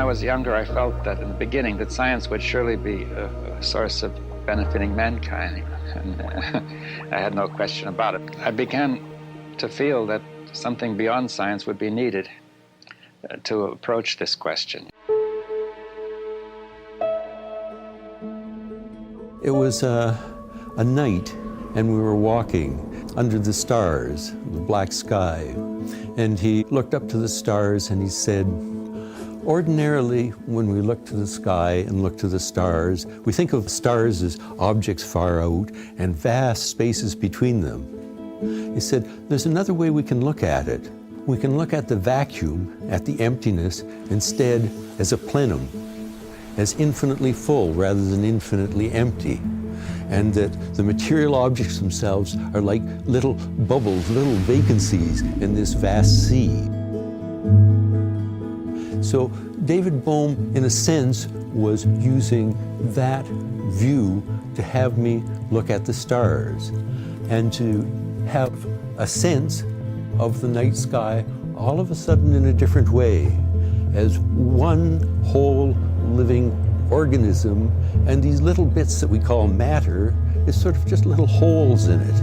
was younger, I felt that in the beginning that science would surely be a source of benefiting mankind. And I had no question about it. I began to feel that something beyond science would be needed to approach this question. It was a night, and we were walking under the stars, the black sky. And he looked up to the stars and he said, ordinarily, when we look to the sky and look to the stars, we think of stars as objects far out and vast spaces between them. He said, there's another way we can look at it. We can look at the vacuum, at the emptiness, instead as a plenum, as infinitely full rather than infinitely empty. And that the material objects themselves are like little bubbles, little vacancies in this vast sea. So David Bohm, in a sense, was using that view to have me look at the stars and to have a sense of the night sky all of a sudden in a different way, as one whole living organism, and these little bits that we call matter is sort of just little holes in it.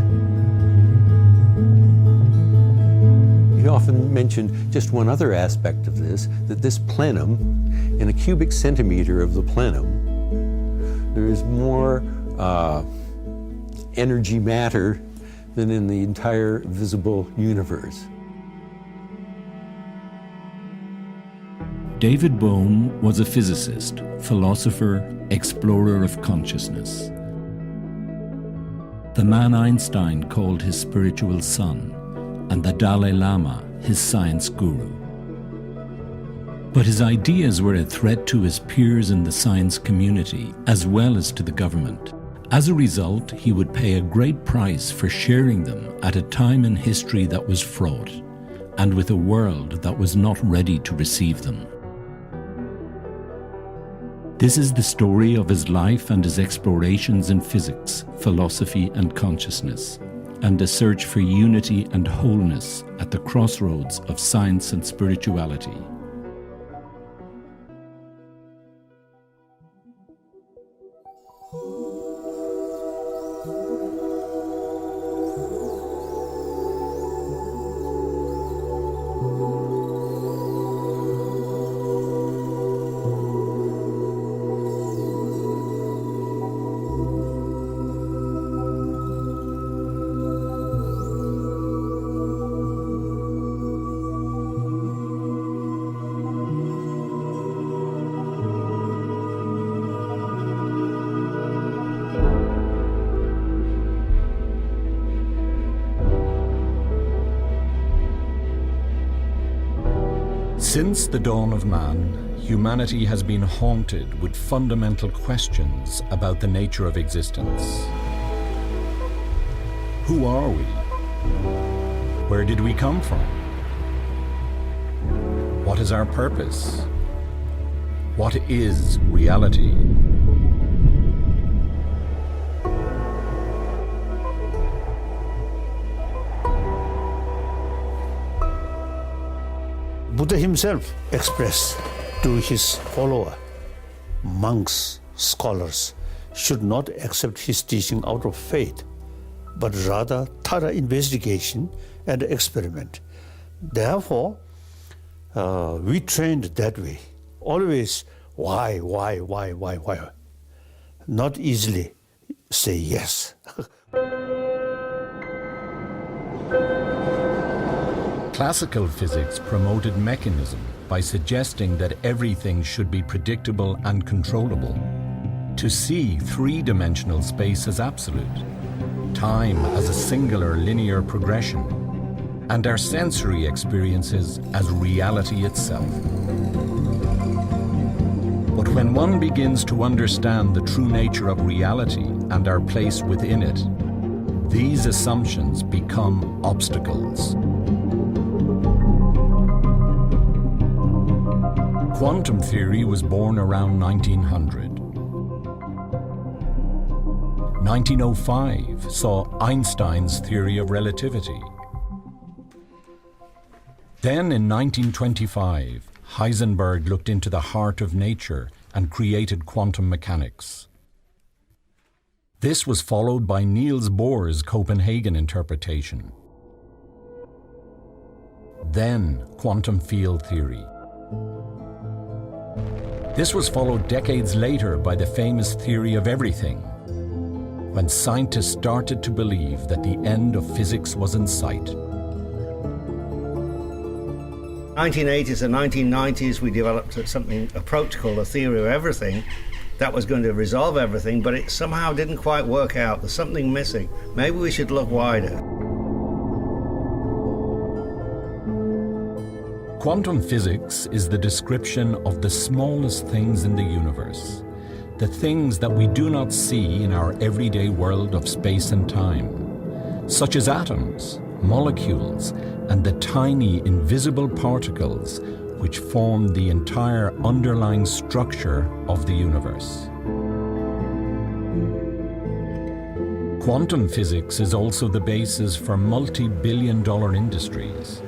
He often mentioned just one other aspect of this, that this plenum, in a cubic centimeter of the plenum, there is more energy matter than in the entire visible universe. David Bohm was a physicist, philosopher, explorer of consciousness. The man Einstein called his spiritual son, and the Dalai Lama his science guru. But his ideas were a threat to his peers in the science community, as well as to the government. As a result, he would pay a great price for sharing them at a time in history that was fraught, and with a world that was not ready to receive them. This is the story of his life and his explorations in physics, philosophy, and consciousness, and a search for unity and wholeness at the crossroads of science and spirituality. Since the dawn of man, humanity has been haunted with fundamental questions about the nature of existence. Who are we? Where did we come from? What is our purpose? What is reality? Buddha himself expressed to his follower, monks, scholars, should not accept his teaching out of faith, but rather thorough investigation and experiment. Therefore, we trained that way. Always, why? Not easily say yes. Classical physics promoted mechanism by suggesting that everything should be predictable and controllable, to see three-dimensional space as absolute, time as a singular linear progression, and our sensory experiences as reality itself. But when one begins to understand the true nature of reality and our place within it, these assumptions become obstacles. Quantum theory was born around 1900. 1905 saw Einstein's theory of relativity. Then in 1925, Heisenberg looked into the heart of nature and created quantum mechanics. This was followed by Niels Bohr's Copenhagen interpretation. Then quantum field theory. This was followed decades later by the famous theory of everything, when scientists started to believe that the end of physics was in sight. 1980s and 1990s, we developed a approach called a theory of everything that was going to resolve everything, but it somehow didn't quite work out. There's something missing. Maybe we should look wider. Quantum physics is the description of the smallest things in the universe, the things that we do not see in our everyday world of space and time, such as atoms, molecules, and the tiny invisible particles which form the entire underlying structure of the universe. Quantum physics is also the basis for multi-billion-dollar industries.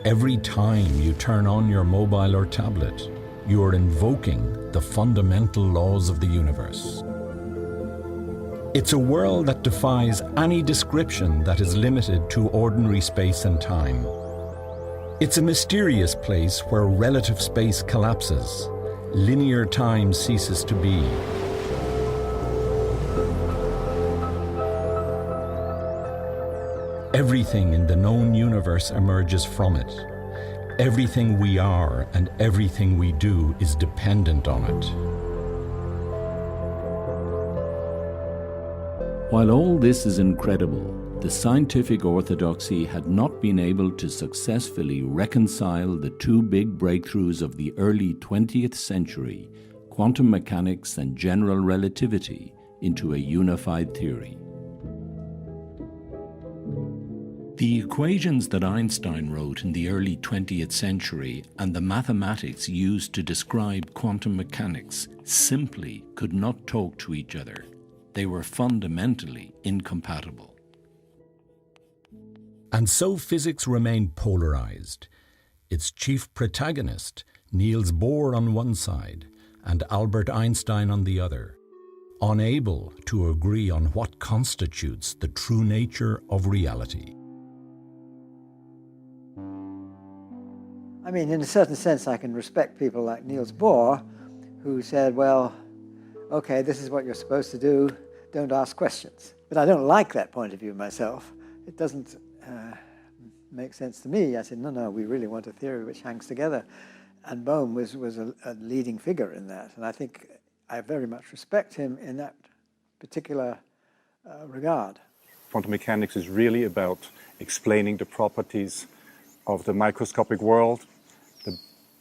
Every time you turn on your mobile or tablet, you are invoking the fundamental laws of the universe. It's a world that defies any description that is limited to ordinary space and time. It's a mysterious place where relative space collapses, linear time ceases to be. Everything in the known universe emerges from it. Everything we are and everything we do is dependent on it. While all this is incredible, the scientific orthodoxy had not been able to successfully reconcile the two big breakthroughs of the early 20th century, quantum mechanics and general relativity, into a unified theory. The equations that Einstein wrote in the early 20th century and the mathematics used to describe quantum mechanics simply could not talk to each other. They were fundamentally incompatible. And so physics remained polarized. Its chief protagonist, Niels Bohr on one side and Albert Einstein on the other, unable to agree on what constitutes the true nature of reality. I mean, in a certain sense, I can respect people like Niels Bohr, who said, well, okay, this is what you're supposed to do, don't ask questions. But I don't like that point of view myself. It doesn't make sense to me. I said, no, we really want a theory which hangs together. And Bohm was a leading figure in that. And I think I very much respect him in that particular regard. Quantum mechanics is really about explaining the properties of the microscopic world,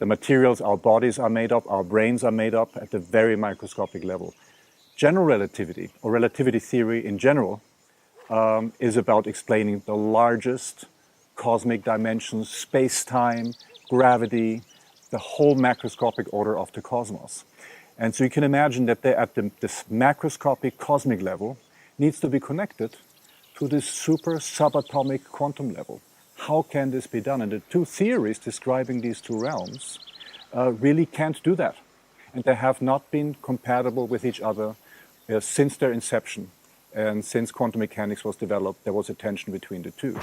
the materials our bodies are made of, our brains are made up at the very microscopic level. General relativity, or relativity theory in general, is about explaining the largest cosmic dimensions, space-time, gravity, the whole macroscopic order of the cosmos. And so you can imagine that this macroscopic cosmic level needs to be connected to this super subatomic quantum level. How can this be done? And the two theories describing these two realms really can't do that. And they have not been compatible with each other since their inception. And since quantum mechanics was developed, there was a tension between the two.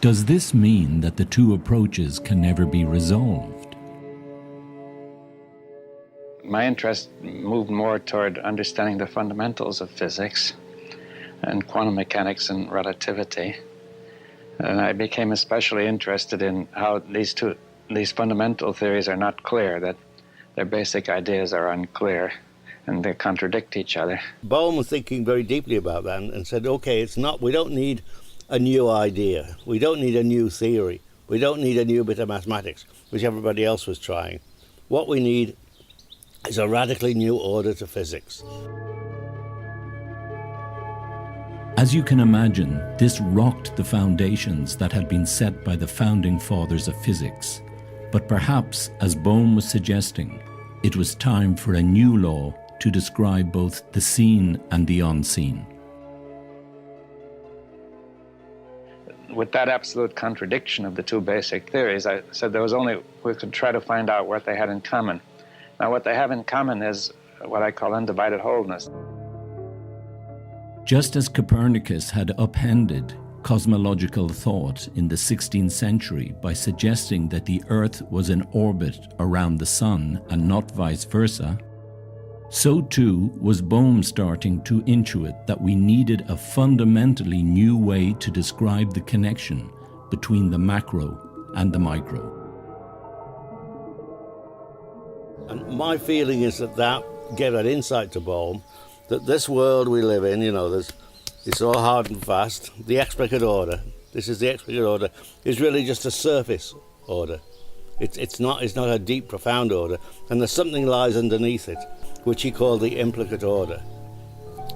Does this mean that the two approaches can never be resolved? My interest moved more toward understanding the fundamentals of physics and quantum mechanics and relativity. And I became especially interested in how these fundamental theories are not clear, that their basic ideas are unclear and they contradict each other. Bohm was thinking very deeply about that and said, okay, we don't need a new idea. We don't need a new theory. We don't need a new bit of mathematics, which everybody else was trying. What we need is a radically new order to physics. As you can imagine, this rocked the foundations that had been set by the founding fathers of physics. But perhaps, as Bohm was suggesting, it was time for a new law to describe both the seen and the unseen. with that absolute contradiction of the two basic theories, I said we could try to find out what they had in common. Now, what they have in common is what I call undivided wholeness. Just as Copernicus had upended cosmological thought in the 16th century by suggesting that the Earth was in orbit around the Sun and not vice versa, so too was Bohm starting to intuit that we needed a fundamentally new way to describe the connection between the macro and the micro. And my feeling is that gave that insight to Bohm, that this world we live in, it's all hard and fast. The explicit order, this is the explicit order, is really just a surface order. It's not a deep, profound order, and there's something lies underneath it, which he called the implicate order.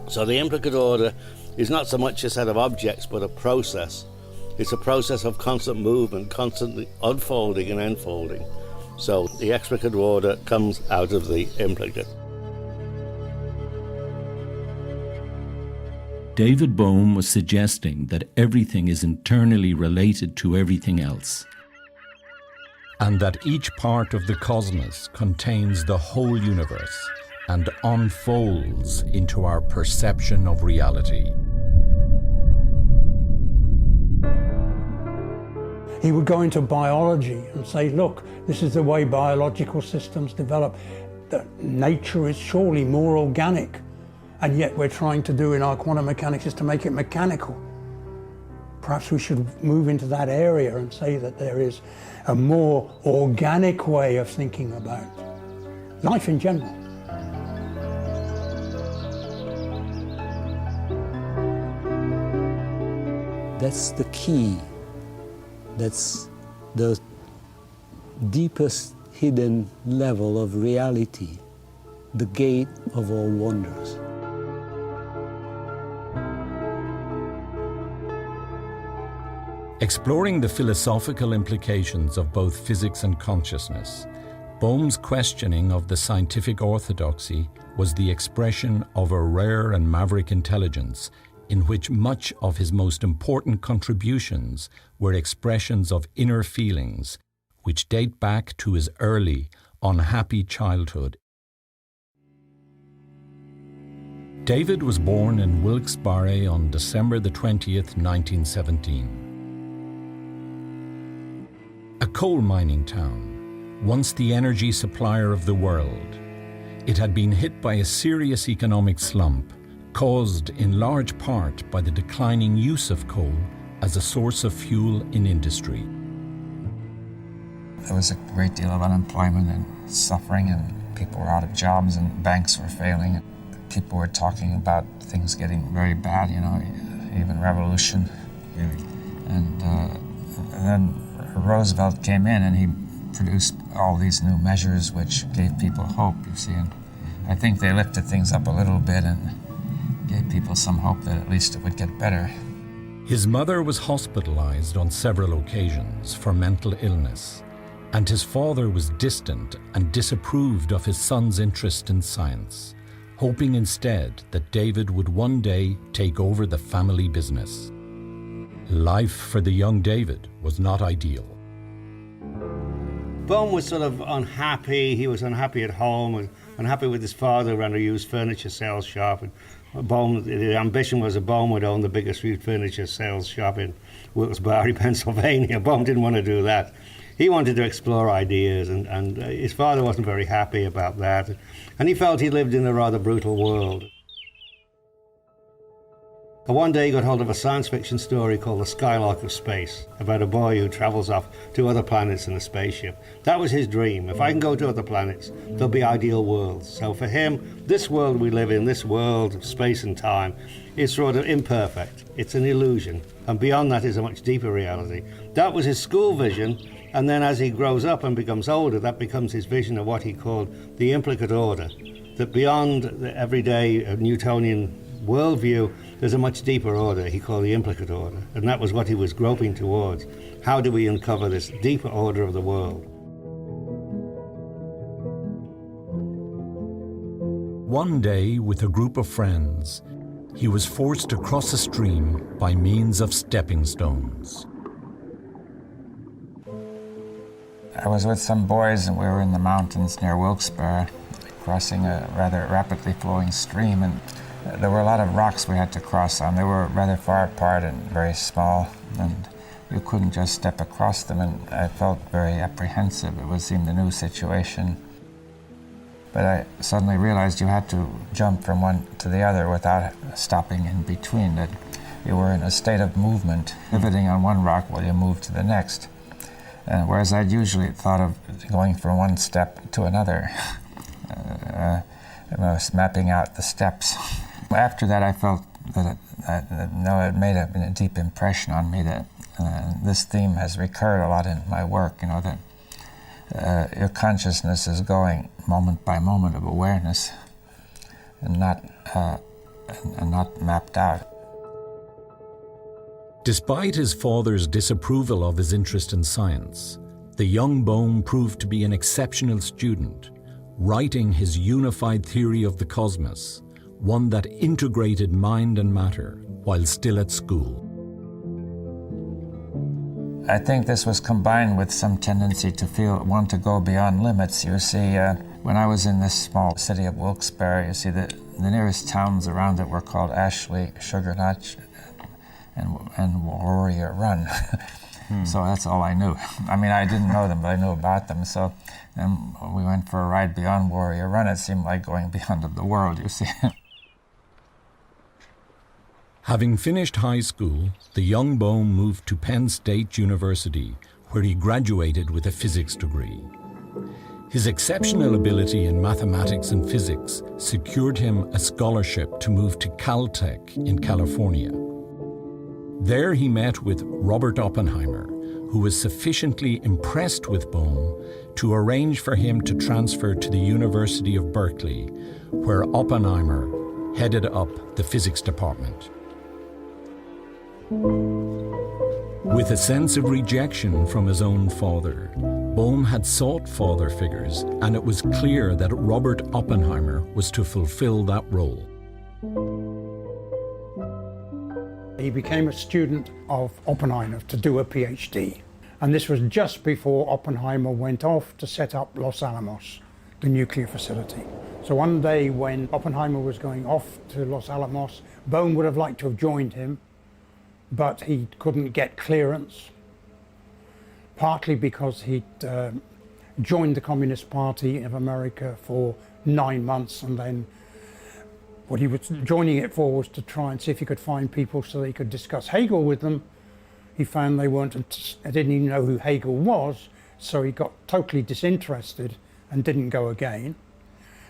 So the implicate order is not so much a set of objects, but a process. It's a process of constant movement, constantly unfolding and enfolding. So the explicate order comes out of the implicate. David Bohm was suggesting that everything is internally related to everything else, and that each part of the cosmos contains the whole universe and unfolds into our perception of reality. He would go into biology and say, look, this is the way biological systems develop. That nature is surely more organic, and yet we're trying to do in our quantum mechanics is to make it mechanical. Perhaps we should move into that area and say that there is a more organic way of thinking about life in general. That's the key. That's the deepest hidden level of reality, the gate of all wonders. Exploring the philosophical implications of both physics and consciousness, Bohm's questioning of the scientific orthodoxy was the expression of a rare and maverick intelligence in which much of his most important contributions were expressions of inner feelings which date back to his early, unhappy childhood. David was born in Wilkes-Barre on December the 20th, 1917. A coal mining town, once the energy supplier of the world, it had been hit by a serious economic slump caused in large part by the declining use of coal as a source of fuel in industry. There was a great deal of unemployment and suffering, and people were out of jobs and banks were failing. People were talking about things getting very bad, even revolution. And then Roosevelt came in and he produced all these new measures which gave people hope, you see. And I think they lifted things up a little bit and gave people some hope that at least it would get better. His mother was hospitalized on several occasions for mental illness, and his father was distant and disapproved of his son's interest in science, hoping instead that David would one day take over the family business. Life for the young David was not ideal. Bohm was sort of unhappy. He was unhappy at home, unhappy with his father who ran a used furniture sales shop. And Bohm, the ambition was that Bohm would own the biggest used furniture sales shop in Wilkes-Barre, Pennsylvania. Bohm didn't want to do that. He wanted to explore ideas, and his father wasn't very happy about that. And he felt he lived in a rather brutal world. And one day he got hold of a science fiction story called The Skylark of Space, about a boy who travels off to other planets in a spaceship. That was his dream. If I can go to other planets, there'll be ideal worlds. So for him, this world we live in, this world of space and time, is sort of imperfect. It's an illusion. And beyond that is a much deeper reality. That was his school vision. And then as he grows up and becomes older, that becomes his vision of what he called the implicate order. That beyond the everyday Newtonian worldview, there's a much deeper order he called the implicate order. And that was what he was groping towards. How do we uncover this deeper order of the world? One day, with a group of friends, he was forced to cross a stream by means of stepping stones. I was with some boys and we were in the mountains near Wilkes-Barre, crossing a rather rapidly flowing stream, and there were a lot of rocks we had to cross on. They were rather far apart and very small, and you couldn't just step across them, and I felt very apprehensive. It seemed a new situation. But I suddenly realized you had to jump from one to the other without stopping in between, that you were in a state of movement, pivoting on one rock while you moved to the next. Whereas I'd usually thought of going from one step to another. I was mapping out the steps. After that, I felt that it made a deep impression on me that this theme has recurred a lot in my work, that your consciousness is going moment by moment of awareness and not mapped out. Despite his father's disapproval of his interest in science, the young Bohm proved to be an exceptional student, writing his unified theory of the cosmos, one that integrated mind and matter while still at school. I think this was combined with some tendency to want to go beyond limits. You see, when I was in this small city of Wilkes-Barre, you see the nearest towns around it were called Ashley, Sugar Notch, and Warrior Run. So that's all I knew. I mean, I didn't know them, but I knew about them. So we went for a ride beyond Warrior Run. It seemed like going beyond the world, you see. Having finished high school, the young Bohm moved to Penn State University, where he graduated with a physics degree. His exceptional ability in mathematics and physics secured him a scholarship to move to Caltech in California. There he met with Robert Oppenheimer, who was sufficiently impressed with Bohm to arrange for him to transfer to the University of Berkeley, where Oppenheimer headed up the physics department. With a sense of rejection from his own father, Bohm had sought father figures, and it was clear that Robert Oppenheimer was to fulfill that role. He became a student of Oppenheimer to do a PhD. And this was just before Oppenheimer went off to set up Los Alamos, the nuclear facility. So one day when Oppenheimer was going off to Los Alamos, Bohm would have liked to have joined him, but he couldn't get clearance, partly because he'd joined the Communist Party of America for 9 months, and then what he was joining it for was to try and see if he could find people so that he could discuss Hegel with them. He found they didn't even know who Hegel was, so he got totally disinterested and didn't go again.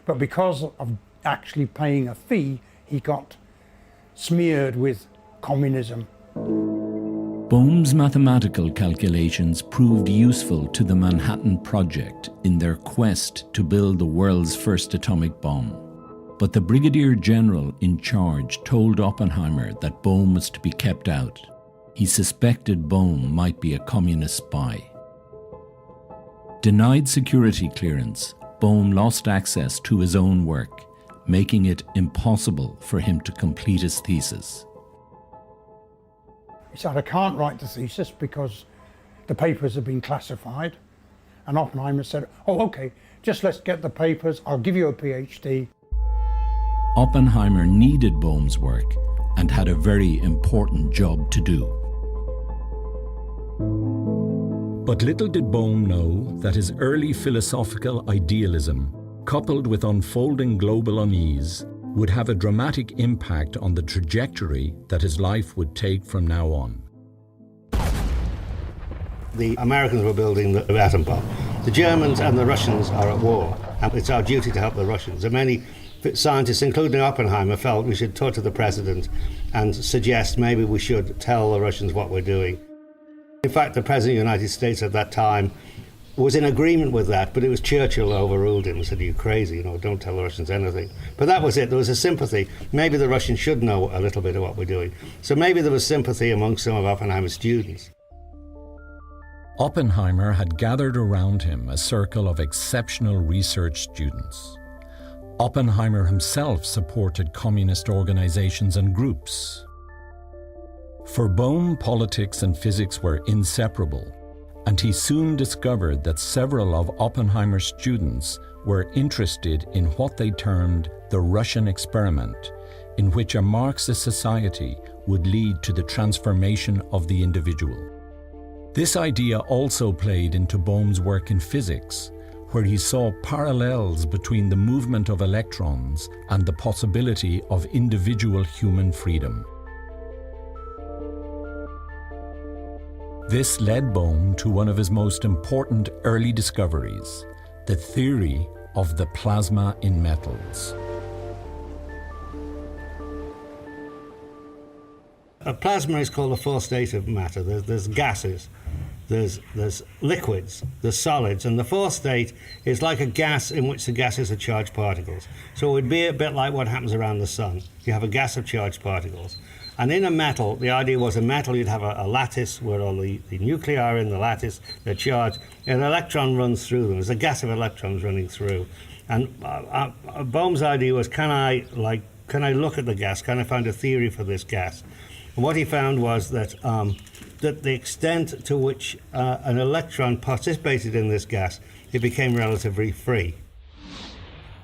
But because of actually paying a fee, he got smeared with communism. Bohm's mathematical calculations proved useful to the Manhattan Project in their quest to build the world's first atomic bomb. But the brigadier general in charge told Oppenheimer that Bohm was to be kept out. He suspected Bohm might be a communist spy. Denied security clearance, Bohm lost access to his own work, making it impossible for him to complete his thesis. He said, I can't write the thesis because the papers have been classified. And Oppenheimer said, oh, okay, just let's get the papers, I'll give you a PhD. Oppenheimer needed Bohm's work and had a very important job to do. But little did Bohm know that his early philosophical idealism, coupled with unfolding global unease, would have a dramatic impact on the trajectory that his life would take from now on. The Americans were building the atom bomb. The Germans and the Russians are at war, and it's our duty to help the Russians. And many scientists, including Oppenheimer, felt we should talk to the president and suggest maybe we should tell the Russians what we're doing. In fact, the president of the United States at that time was in agreement with that, but it was Churchill who overruled him and said, are you crazy? Don't tell the Russians anything. But that was it. There was a sympathy. Maybe the Russians should know a little bit of what we're doing. So maybe there was sympathy among some of Oppenheimer's students. Oppenheimer had gathered around him a circle of exceptional research students. Oppenheimer himself supported communist organizations and groups. For Bohm, politics and physics were inseparable, and he soon discovered that several of Oppenheimer's students were interested in what they termed the Russian experiment, in which a Marxist society would lead to the transformation of the individual. This idea also played into Bohm's work in physics, where he saw parallels between the movement of electrons and the possibility of individual human freedom. This led Bohm to one of his most important early discoveries, the theory of the plasma in metals. A plasma is called the fourth state of matter. There's gases, there's liquids, there's solids, and the fourth state is like a gas in which the gases are charged particles. So it would be a bit like what happens around the sun. You have a gas of charged particles. And in a metal, the idea was a metal, you'd have a lattice where all the nuclei are in the lattice, they're charged, and an electron runs through them. There's a gas of electrons running through. And Bohm's idea was, can I look at the gas? Can I find a theory for this gas? And what he found was that the extent to which an electron participated in this gas, it became relatively free.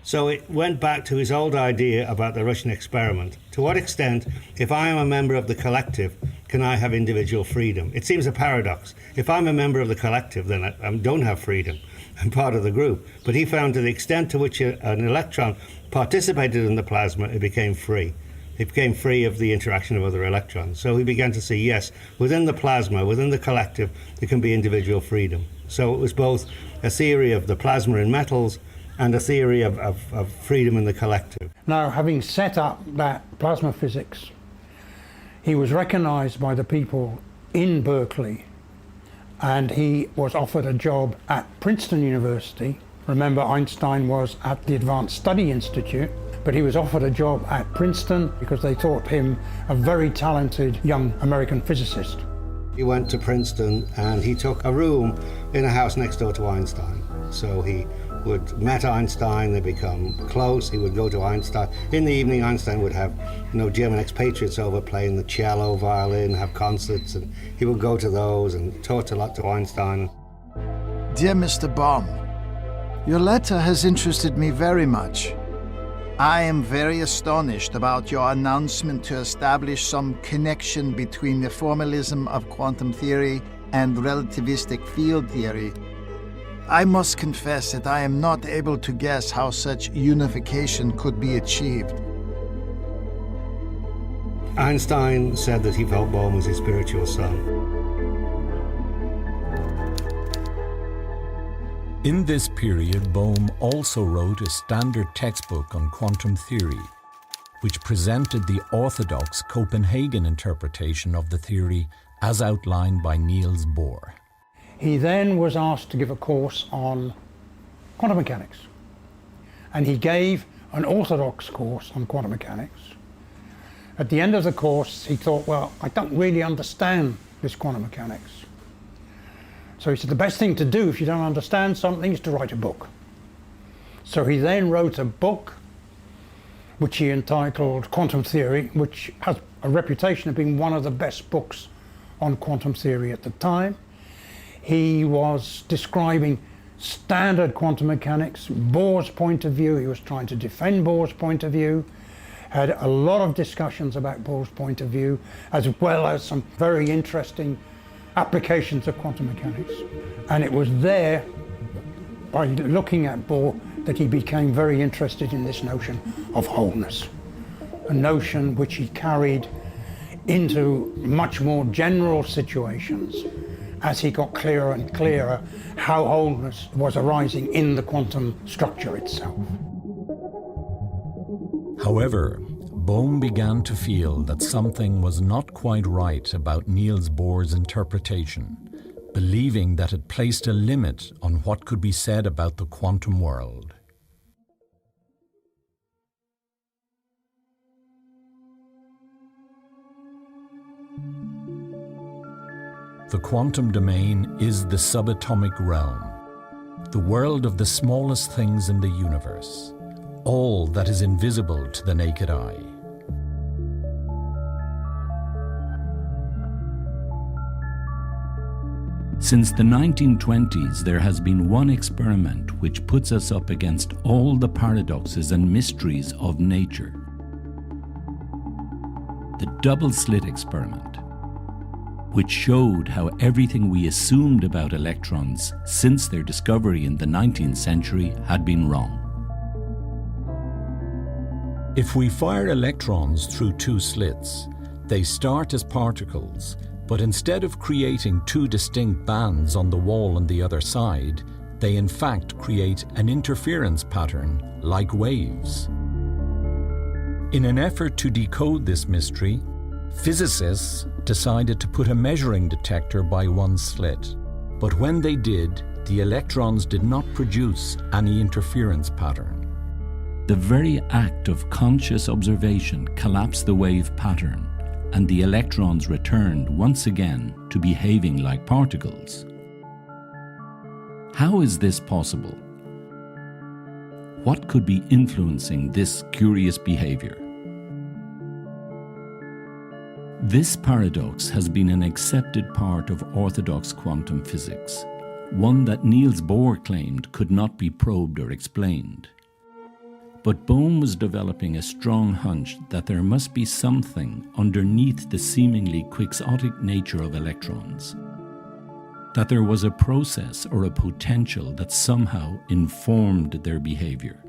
So it went back to his old idea about the Russian experiment. To what extent, if I am a member of the collective, can I have individual freedom? It seems a paradox. If I'm a member of the collective, then I don't have freedom. I'm part of the group. But he found to the extent to which an electron participated in the plasma, it became free. It became free of the interaction of other electrons. So he began to see, yes, within the plasma, within the collective, there can be individual freedom. So it was both a theory of the plasma in metals and a theory of freedom in the collective. Now, having set up that plasma physics, he was recognized by the people in Berkeley, and he was offered a job at Princeton University. Remember, Einstein was at the Advanced Study Institute, but he was offered a job at Princeton because they thought him a very talented young American physicist. He went to Princeton and he took a room in a house next door to Einstein. So he met Einstein, they become close, he would go to Einstein. In the evening, Einstein would have, German expatriates over playing the cello, violin, have concerts, and he would go to those and talk a lot to Einstein. Dear Mr. Bohm, your letter has interested me very much. I am very astonished about your announcement to establish some connection between the formalism of quantum theory and relativistic field theory. I must confess that I am not able to guess how such unification could be achieved. Einstein said that he felt Bohm was his spiritual son. In this period, Bohm also wrote a standard textbook on quantum theory, which presented the orthodox Copenhagen interpretation of the theory as outlined by Niels Bohr. He then was asked to give a course on quantum mechanics, and he gave an orthodox course on quantum mechanics. At the end of the course, he thought, well, I don't really understand this quantum mechanics. So he said, the best thing to do if you don't understand something is to write a book. So he then wrote a book which he entitled Quantum Theory, which has a reputation of being one of the best books on quantum theory at the time. He was describing standard quantum mechanics, Bohr's point of view. He was trying to defend Bohr's point of view, had a lot of discussions about Bohr's point of view, as well as some very interesting applications of quantum mechanics. And it was there, by looking at Bohr, that he became very interested in this notion of wholeness, a notion which he carried into much more general situations as he got clearer and clearer how wholeness was arising in the quantum structure itself. However, Bohm began to feel that something was not quite right about Niels Bohr's interpretation, believing that it placed a limit on what could be said about the quantum world. The quantum domain is the subatomic realm, the world of the smallest things in the universe, all that is invisible to the naked eye. Since the 1920s, there has been one experiment which puts us up against all the paradoxes and mysteries of nature. The double-slit experiment, which showed how everything we assumed about electrons since their discovery in the 19th century had been wrong. If we fire electrons through two slits, they start as particles, but instead of creating two distinct bands on the wall on the other side, they in fact create an interference pattern like waves. In an effort to decode this mystery, physicists decided to put a measuring detector by one slit. But when they did, the electrons did not produce any interference pattern. The very act of conscious observation collapsed the wave pattern, and the electrons returned once again to behaving like particles. How is this possible? What could be influencing this curious behavior? This paradox has been an accepted part of orthodox quantum physics, one that Niels Bohr claimed could not be probed or explained. But Bohm was developing a strong hunch that there must be something underneath the seemingly quixotic nature of electrons, that there was a process or a potential that somehow informed their behavior.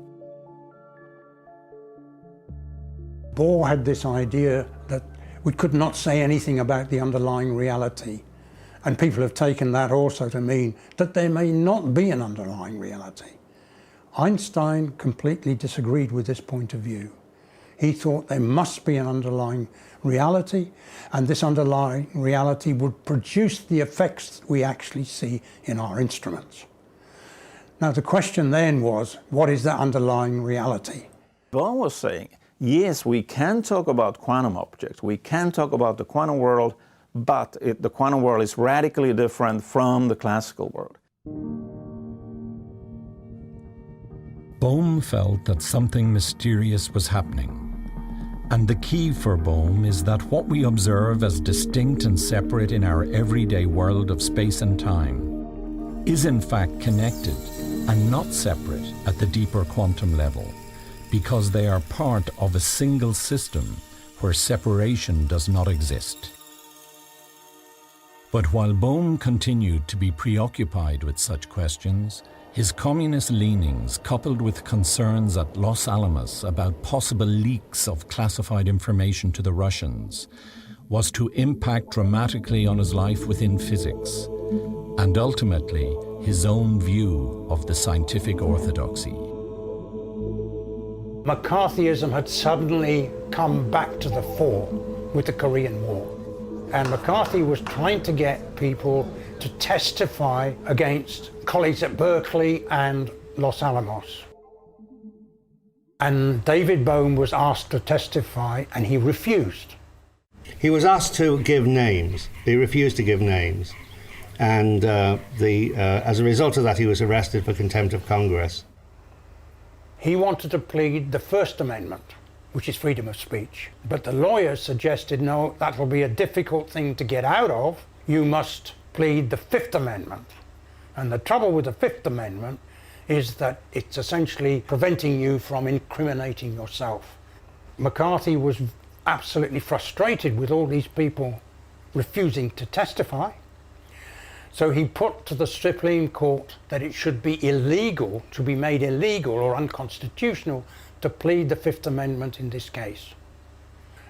Bohr had this idea that we could not say anything about the underlying reality, and people have taken that also to mean that there may not be an underlying reality. Einstein completely disagreed with this point of view. He thought there must be an underlying reality, and this underlying reality would produce the effects we actually see in our instruments. Now the question then was, what is that underlying reality? Bohm was saying, yes, we can talk about quantum objects, we can talk about the quantum world, but the quantum world is radically different from the classical world. Bohm felt that something mysterious was happening. And the key for Bohm is that what we observe as distinct and separate in our everyday world of space and time is in fact connected and not separate at the deeper quantum level, because they are part of a single system where separation does not exist. But while Bohm continued to be preoccupied with such questions, his communist leanings, coupled with concerns at Los Alamos about possible leaks of classified information to the Russians, was to impact dramatically on his life within physics, and ultimately his own view of the scientific orthodoxy. McCarthyism had suddenly come back to the fore with the Korean War. And McCarthy was trying to get people to testify against colleagues at Berkeley and Los Alamos. And David Bohm was asked to testify, and he refused. He was asked to give names. He refused to give names. And as a result of that, he was arrested for contempt of Congress. He wanted to plead the First Amendment, which is freedom of speech. But the lawyers suggested, no, that will be a difficult thing to get out of. You must plead the Fifth Amendment. And the trouble with the Fifth Amendment is that it's essentially preventing you from incriminating yourself. McCarthy was absolutely frustrated with all these people refusing to testify. So he put to the Supreme Court that it should be illegal, to be made illegal or unconstitutional, to plead the Fifth Amendment in this case.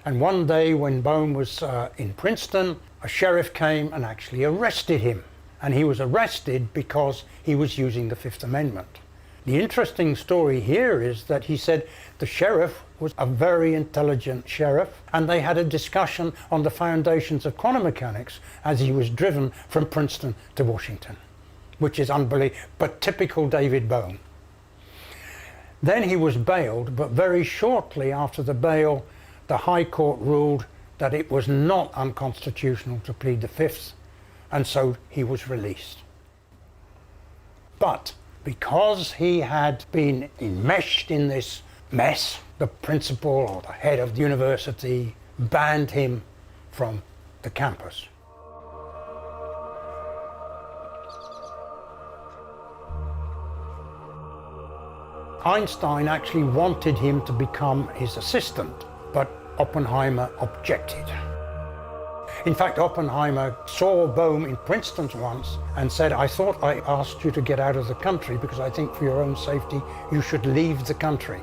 And one day when Bohm was in Princeton, a sheriff came and actually arrested him. And he was arrested because he was using the Fifth Amendment. The interesting story here is that he said the sheriff was a very intelligent sheriff, and they had a discussion on the foundations of quantum mechanics as he was driven from Princeton to Washington, which is unbelievable, but typical David Bohm. Then he was bailed, but very shortly after the bail, the High Court ruled that it was not unconstitutional to plead the Fifth, and so he was released. But because he had been enmeshed in this mess, the principal or the head of the university banned him from the campus. Einstein actually wanted him to become his assistant, but Oppenheimer objected. In fact, Oppenheimer saw Bohm in Princeton once and said, "I thought I asked you to get out of the country because I think for your own safety you should leave the country."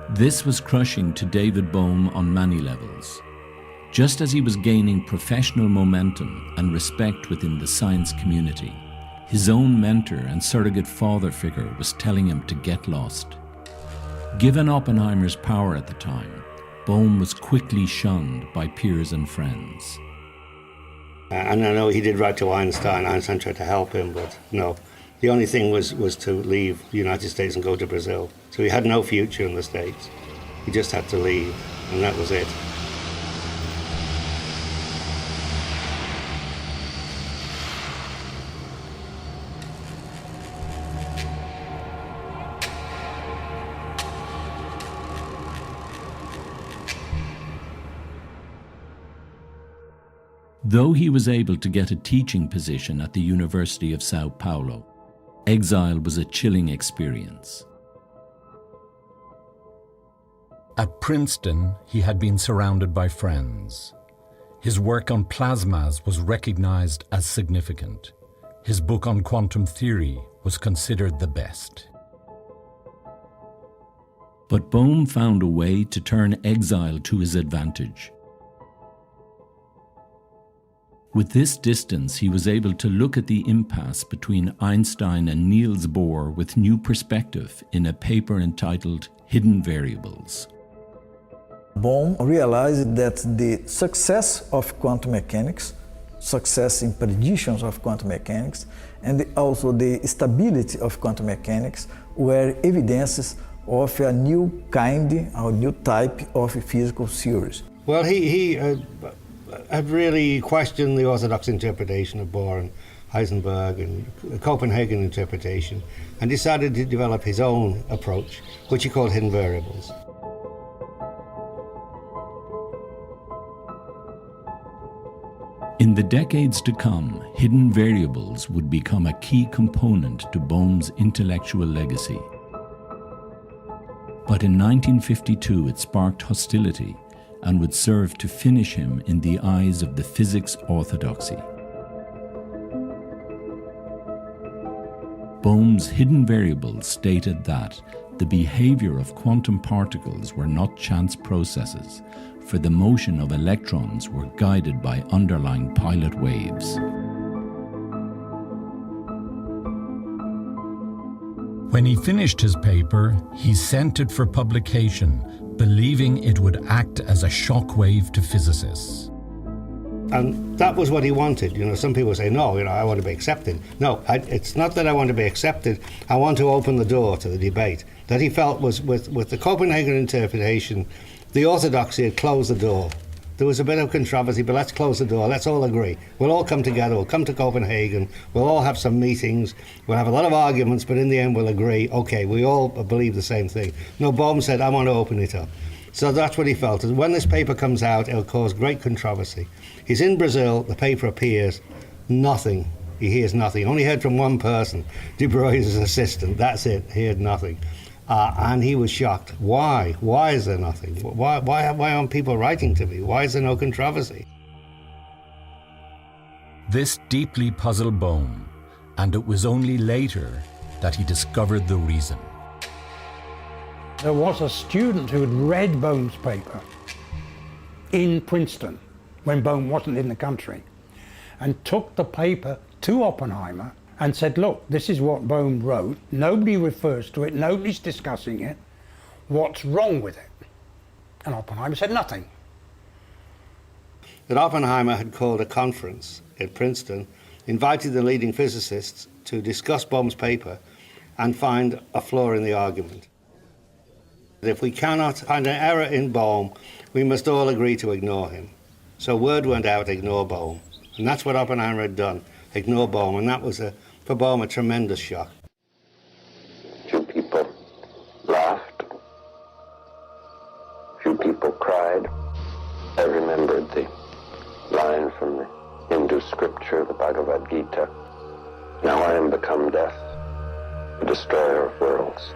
This was crushing to David Bohm on many levels. Just as he was gaining professional momentum and respect within the science community, his own mentor and surrogate father figure was telling him to get lost. Given Oppenheimer's power at the time, Bohm was quickly shunned by peers and friends. And I know he did write to Einstein. Einstein tried to help him, but no. The only thing was to leave the United States and go to Brazil. So he had no future in the States. He just had to leave, and that was it. Though he was able to get a teaching position at the University of Sao Paulo, exile was a chilling experience. At Princeton, he had been surrounded by friends. His work on plasmas was recognized as significant. His book on quantum theory was considered the best. But Bohm found a way to turn exile to his advantage. With this distance, he was able to look at the impasse between Einstein and Niels Bohr with new perspective in a paper entitled Hidden Variables. Bohm realized that the success of quantum mechanics, success in predictions of quantum mechanics, and also the stability of quantum mechanics were evidences of a new kind or new type of physical theories. Well, he had really questioned the orthodox interpretation of Bohr and Heisenberg and the Copenhagen interpretation, and decided to develop his own approach, which he called hidden variables. In the decades to come, hidden variables would become a key component to Bohm's intellectual legacy. But in 1952 it sparked hostility and would serve to finish him in the eyes of the physics orthodoxy. Bohm's hidden variables stated that the behavior of quantum particles were not chance processes, for the motion of electrons were guided by underlying pilot waves. When he finished his paper, he sent it for publication, believing it would act as a shockwave to physicists. And that was what he wanted. You know, some people say, no, I want to be accepted. No, it's not that I want to be accepted. I want to open the door to the debate. That he felt was, with the Copenhagen interpretation, the orthodoxy had closed the door. There was a bit of controversy, but let's close the door. Let's all agree. We'll all come together. We'll come to Copenhagen. We'll all have some meetings. We'll have a lot of arguments, but in the end we'll agree, okay, we all believe the same thing. No, Bohm said, I want to open it up. So that's what he felt. And when this paper comes out, it'll cause great controversy. He's in Brazil, the paper appears, nothing. He hears nothing. Only heard from one person, De Broglie's assistant. That's it. He heard nothing. And he was shocked. Why? Why is there nothing? Why aren't people writing to me? Why is there no controversy? This deeply puzzled Bohm, and it was only later that he discovered the reason. There was a student who had read Bohm's paper in Princeton when Bohm wasn't in the country, and took the paper to Oppenheimer and said, look, this is what Bohm wrote. Nobody refers to it. Nobody's discussing it. What's wrong with it? And Oppenheimer said nothing. That Oppenheimer had called a conference at Princeton, invited the leading physicists to discuss Bohm's paper and find a flaw in the argument. If we cannot find an error in Bohm, we must all agree to ignore him. So word went out, ignore Bohm. And that's what Oppenheimer had done, ignore Bohm. And that was, for Bohm, a tremendous shock. Two people Bhagavad Gita. Now I am become death, the destroyer of worlds.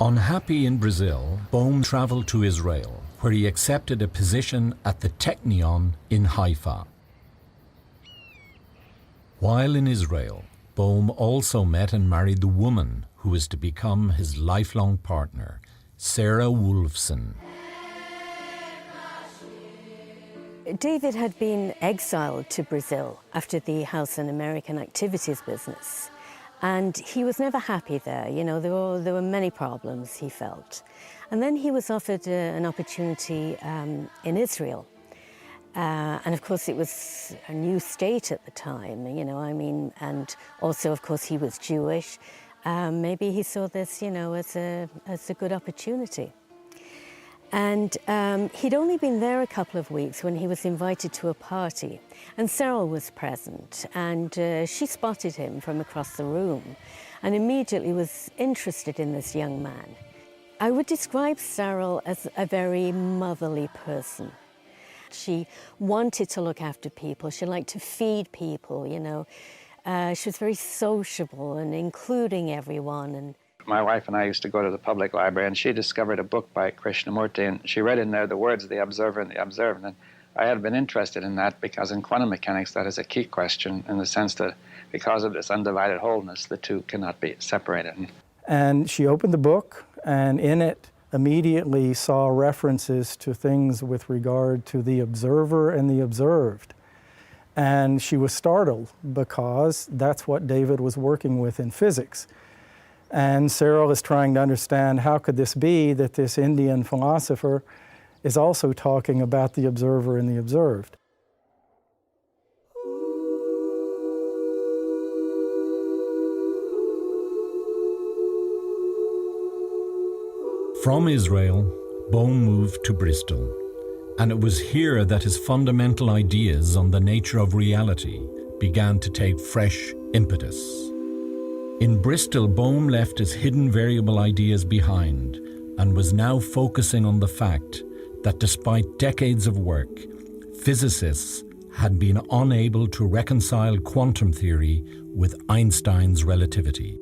Unhappy in Brazil, Bohm traveled to Israel, where he accepted a position at the Technion in Haifa. While in Israel, Bohm also met and married the woman who was to become his lifelong partner, Sarah Wolfson. David had been exiled to Brazil after the House and American Activities business. And he was never happy there. You know, there were many problems, he felt. And then he was offered an opportunity in Israel. And of course, it was a new state at the time, you know, I mean, and also, of course, he was Jewish. Maybe he saw this, you know, as a good opportunity. And he'd only been there a couple of weeks when he was invited to a party. And Cyril was present, and she spotted him from across the room and immediately was interested in this young man. I would describe Cyril as a very motherly person. She wanted to look after people. She liked to feed people, you know. She was very sociable and including everyone. And my wife and I used to go to the public library, and she discovered a book by Krishnamurti, and she read in there the words, the observer and the observed. And I had been interested in that because in quantum mechanics that is a key question in the sense that because of this undivided wholeness, the two cannot be separated. And she opened the book, and in it immediately saw references to things with regard to the observer and the observed. And she was startled because that's what David was working with in physics. And Cyril is trying to understand how could this be that this Indian philosopher is also talking about the observer and the observed. From Israel, Bohm moved to Bristol, and it was here that his fundamental ideas on the nature of reality began to take fresh impetus. In Bristol, Bohm left his hidden variable ideas behind and was now focusing on the fact that despite decades of work, physicists had been unable to reconcile quantum theory with Einstein's relativity.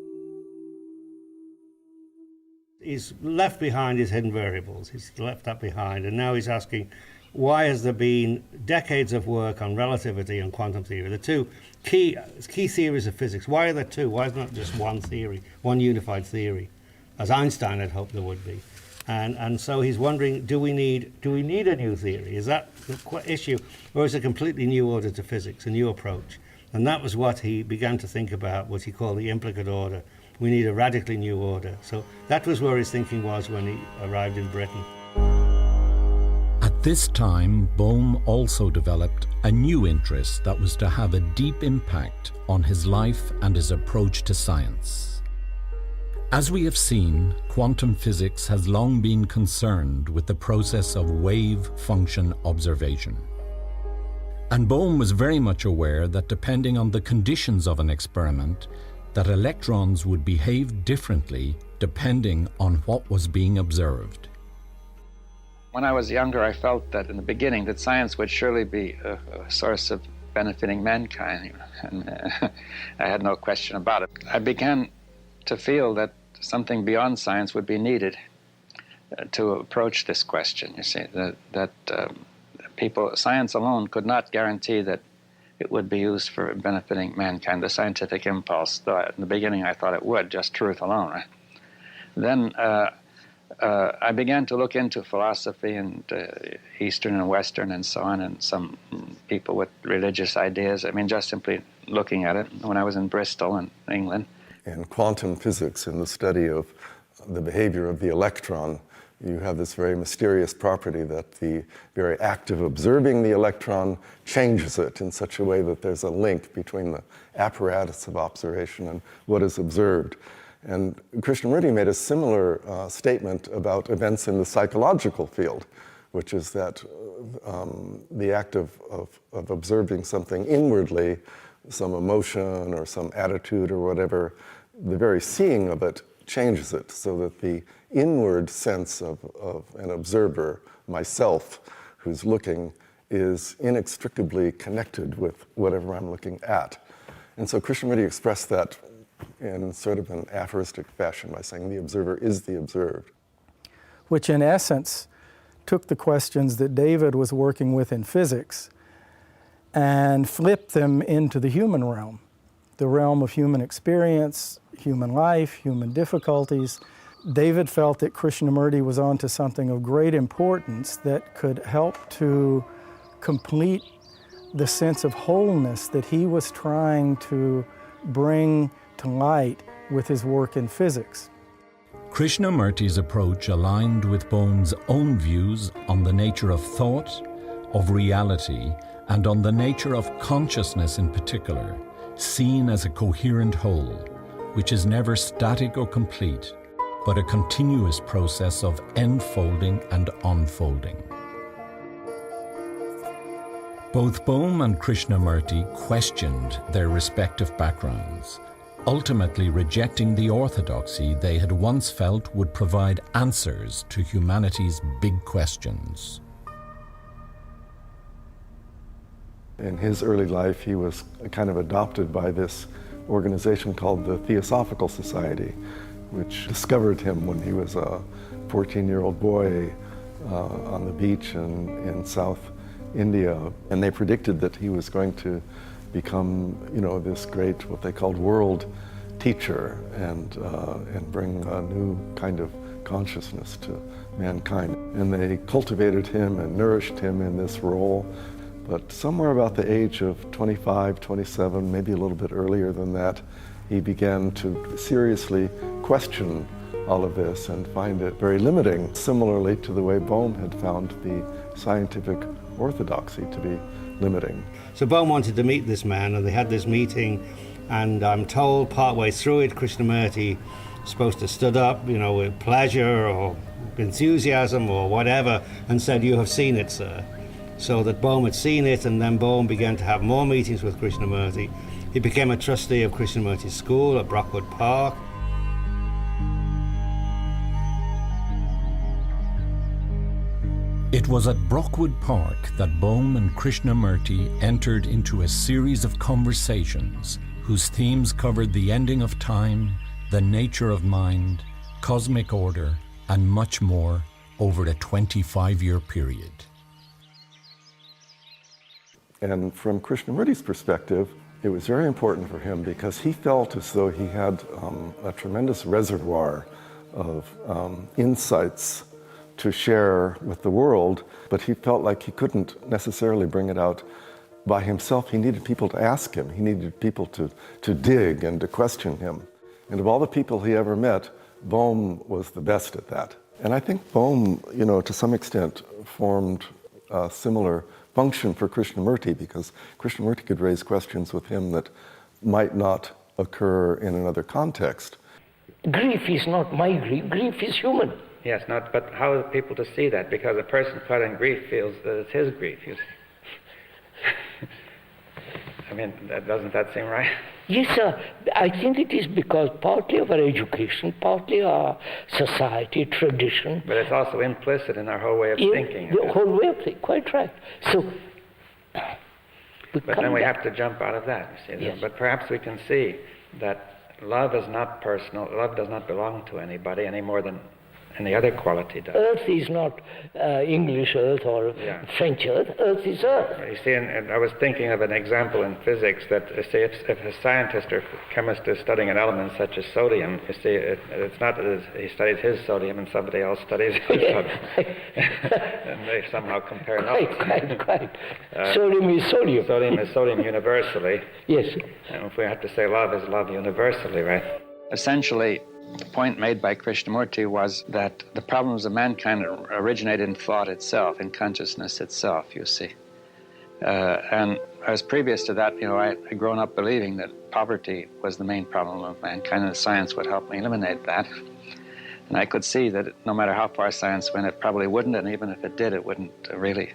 He's left behind his hidden variables. He's left that behind, and now he's asking, why has there been decades of work on relativity and quantum theory, the two key theories of physics? Why are there two? Why is not just one theory, one unified theory, as Einstein had hoped there would be? And so he's wondering, do we need a new theory? Is that the issue, or is it a completely new order to physics, a new approach? And that was what he began to think about, what he called the implicate order. We need a radically new order. So that was where his thinking was when he arrived in Britain. At this time, Bohm also developed a new interest that was to have a deep impact on his life and his approach to science. As we have seen, quantum physics has long been concerned with the process of wave function observation. And Bohm was very much aware that depending on the conditions of an experiment, that electrons would behave differently depending on what was being observed. When I was younger, I felt that in the beginning that science would surely be a source of benefiting mankind, and I had no question about it. I began to feel that something beyond science would be needed to approach this question, you see, that science alone could not guarantee that it would be used for benefiting mankind, the scientific impulse, though in the beginning I thought it would, just truth alone, right? Then I began to look into philosophy and Eastern and Western and so on, and some people with religious ideas. I mean, just simply looking at it when I was in Bristol in England. And quantum physics and the study of the behavior of the electron. You have this very mysterious property that the very act of observing the electron changes it in such a way that there's a link between the apparatus of observation and what is observed. And Krishnamurti made a similar statement about events in the psychological field, which is that the act of observing something inwardly, some emotion or some attitude or whatever, the very seeing of it changes it, so that the inward sense of an observer, myself, who's looking, is inextricably connected with whatever I'm looking at. And so Krishnamurti expressed that in sort of an aphoristic fashion by saying the observer is the observed. Which in essence took the questions that David was working with in physics and flipped them into the human realm, the realm of human experience, human life, human difficulties. David felt that Krishnamurti was onto something of great importance that could help to complete the sense of wholeness that he was trying to bring to light with his work in physics. Krishnamurti's approach aligned with Bohm's own views on the nature of thought, of reality, and on the nature of consciousness in particular, seen as a coherent whole, which is never static or complete, but a continuous process of enfolding and unfolding. Both Bohm and Krishnamurti questioned their respective backgrounds, ultimately rejecting the orthodoxy they had once felt would provide answers to humanity's big questions. In his early life, he was kind of adopted by this organization called the Theosophical Society, which discovered him when he was a 14-year-old boy on the beach in South India. And they predicted that he was going to become, this great, what they called world teacher, and bring a new kind of consciousness to mankind. And they cultivated him and nourished him in this role. But somewhere about the age of 25, 27, maybe a little bit earlier than that, he began to seriously question all of this and find it very limiting, similarly to the way Bohm had found the scientific orthodoxy to be limiting. So Bohm wanted to meet this man, and they had this meeting, and I'm told partway through it, Krishnamurti supposed to stood up, with pleasure or enthusiasm or whatever, and said, "You have seen it, sir." So that Bohm had seen it, and then Bohm began to have more meetings with Krishnamurti. He became a trustee of Krishnamurti's school at Brockwood Park. It was at Brockwood Park that Bohm and Krishnamurti entered into a series of conversations whose themes covered the ending of time, the nature of mind, cosmic order, and much more over a 25-year period. And from Krishnamurti's perspective, it was very important for him because he felt as though he had a tremendous reservoir of insights to share with the world, but he felt like he couldn't necessarily bring it out by himself. He needed people to ask him. He needed people to dig and to question him. And of all the people he ever met, Bohm was the best at that. And I think Bohm, to some extent, formed a similar function for Krishnamurti, because Krishnamurti could raise questions with him that might not occur in another context. Grief is not my grief. Grief is human. Yes, but how are people to see that? Because a person caught in grief feels that it's his grief. You see. I mean, doesn't that seem right? Yes, sir. I think it is because partly of our education, partly our society, tradition. But it's also implicit in our whole way of thinking. The whole way of thinking, quite right. So, but then we have to jump out of that, you see. Yes. But perhaps we can see that love is not personal. Love does not belong to anybody any more than any other quality does. Earth is not English Earth or French Earth. Earth is Earth. You see, and I was thinking of an example in physics that, say, if a scientist or chemist is studying an element such as sodium, you see, it's not that he studies his sodium and somebody else studies his sodium. And they somehow compare notes. Quite. Sodium is sodium. Sodium is sodium universally. Yes. And if we have to say love is love universally, right? Essentially, The point made by Krishnamurti was that the problems of mankind originate in thought itself, in consciousness itself, you see. And as previous to that, I'd grown up believing that poverty was the main problem of mankind, and science would help me eliminate that. And I could see that no matter how far science went, it probably wouldn't, and even if it did, it wouldn't really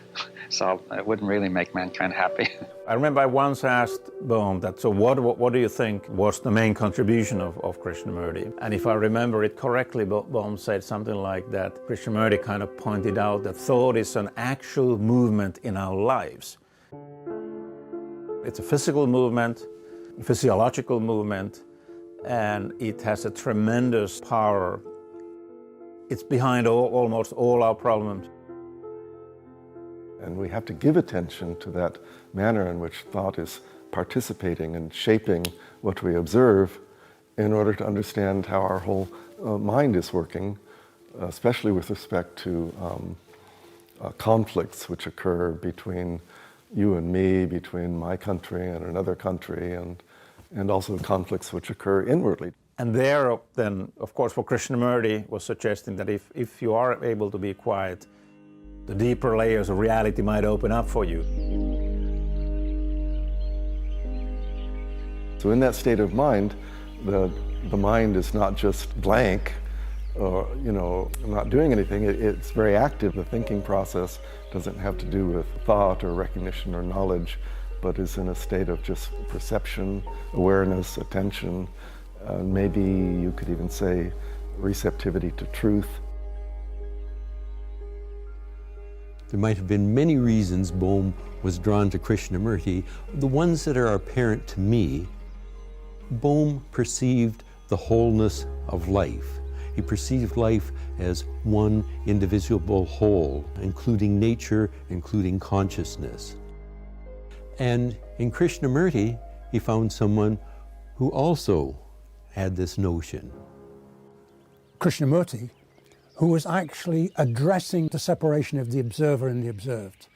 make mankind happy. I remember I once asked Bohm that, so what do you think was the main contribution of Krishnamurti? And if I remember it correctly, Bohm said something like that. Krishnamurti kind of pointed out that thought is an actual movement in our lives. It's a physical movement, a physiological movement, and it has a tremendous power. It's behind almost all our problems. And we have to give attention to that manner in which thought is participating and shaping what we observe in order to understand how our whole mind is working, especially with respect to conflicts which occur between you and me, between my country and another country, and also conflicts which occur inwardly. And there, then, of course, what Krishnamurti was suggesting that if you are able to be quiet, the deeper layers of reality might open up for you. So in that state of mind, the mind is not just blank, or not doing anything. It's very active. The thinking process doesn't have to do with thought or recognition or knowledge, but is in a state of just perception, awareness, attention, maybe you could even say receptivity to truth. There might have been many reasons Bohm was drawn to Krishnamurti. The ones that are apparent to me, Bohm perceived the wholeness of life. He perceived life as one indivisible whole, including nature, including consciousness. And in Krishnamurti, he found someone who also had this notion. Krishnamurti, who was actually addressing the separation of the observer and the observed,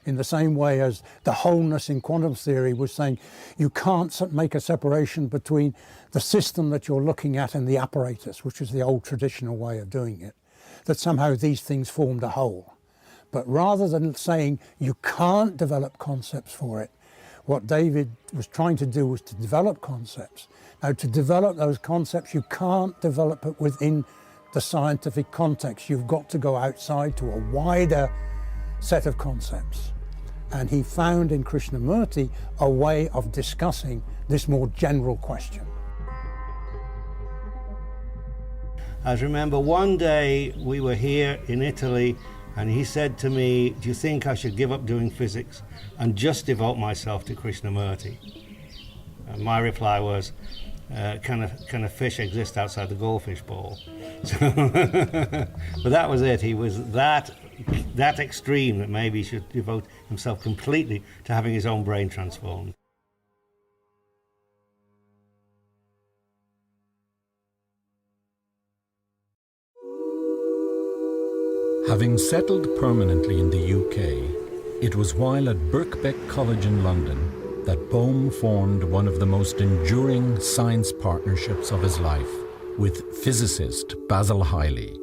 in the same way as the wholeness in quantum theory was saying you can't make a separation between the system that you're looking at and the apparatus, which is the old traditional way of doing it, that somehow these things formed a whole. But rather than saying you can't develop concepts for it, what David was trying to do was to develop concepts. Now, to develop those concepts, you can't develop it within the scientific context. You've got to go outside to a wider set of concepts. And he found in Krishnamurti a way of discussing this more general question. I remember one day we were here in Italy and he said to me, do you think I should give up doing physics and just devote myself to Krishnamurti? And my reply was, can a fish exist outside the goldfish bowl? So but that was it. He was that extreme that maybe he should devote himself completely to having his own brain transformed. Having settled permanently in the UK, it was while at Birkbeck College in London that Bohm formed one of the most enduring science partnerships of his life with physicist Basil Hiley.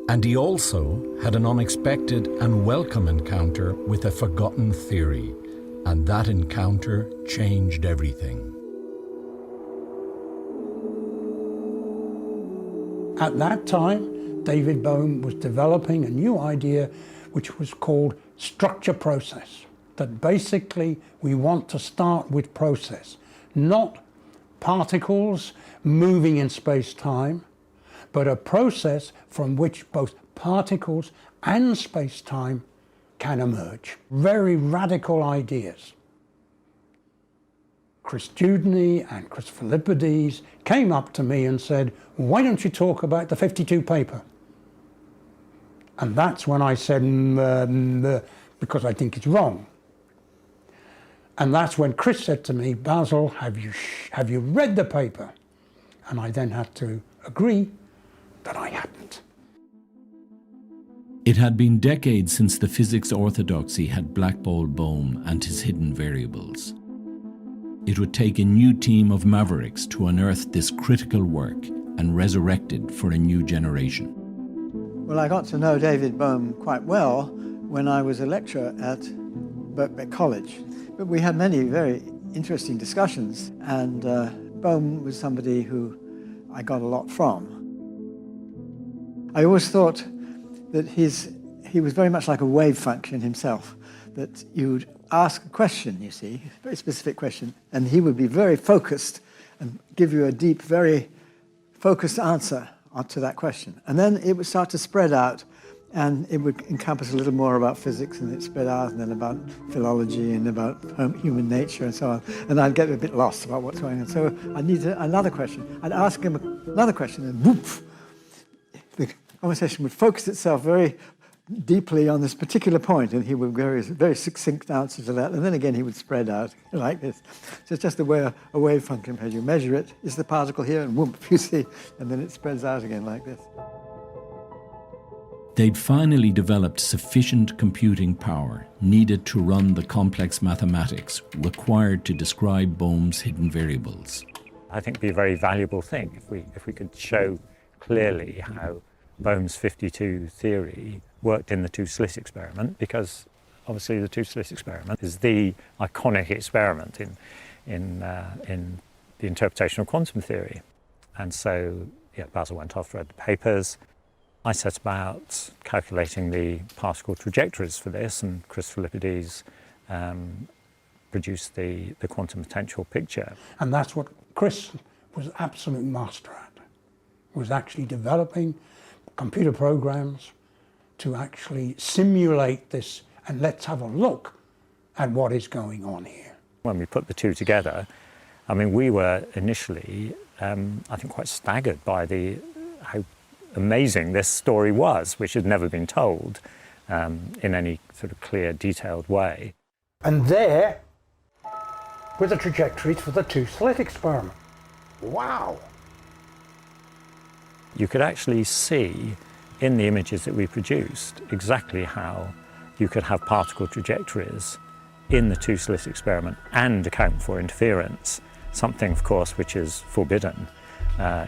And he also had an unexpected and welcome encounter with a forgotten theory, and that encounter changed everything. At that time, David Bohm was developing a new idea which was called structure process. That basically we want to start with process, not particles moving in space-time, but a process from which both particles and space-time can emerge. Very radical ideas. Chris Dewdney and Chris Philippides came up to me and said, why don't you talk about the 52 paper? And that's when I said, because I think it's wrong. And that's when Chris said to me, Basil, have you read the paper? And I then had to agree that I hadn't. It had been decades since the physics orthodoxy had blackballed Bohm and his hidden variables. It would take a new team of mavericks to unearth this critical work and resurrected for a new generation. Well, I got to know David Bohm quite well when I was a lecturer at Birkbeck College. But we had many very interesting discussions, and Bohm was somebody who I got a lot from. I always thought that he was very much like a wave function himself, that you'd ask a question, you see, a very specific question, and he would be very focused and give you a deep, very focused answer to that question. And then it would start to spread out, and it would encompass a little more about physics, and it spread out, and then about philology and about human nature and so on. And I'd get a bit lost about what's going on. So I needed another question. I'd ask him another question, and whoop, the conversation would focus itself very deeply on this particular point, and he would give a very succinct answer to that, and then again he would spread out like this. So it's just the way a wave function, as you measure it, is the particle here, and whoop, you see, and then it spreads out again like this. They'd finally developed sufficient computing power needed to run the complex mathematics required to describe Bohm's hidden variables. I think it'd be a very valuable thing if we could show clearly how Bohm's 52 theory worked in the two-slit experiment, because obviously the two-slit experiment is the iconic experiment in the interpretation of quantum theory. And so, yeah, Basil went off, read the papers. I set about calculating the particle trajectories for this, and Chris Philippides produced the quantum potential picture. And that's what Chris was absolute master at, was actually developing computer programs to actually simulate this, and let's have a look at what is going on here. When we put the two together, I mean, we were initially, I think, quite staggered by how amazing this story was, which had never been told in any sort of clear, detailed way. And there were the trajectories for the two-slit experiment. Wow! You could actually see in the images that we produced exactly how you could have particle trajectories in the two-slit experiment and account for interference, something, of course, which is forbidden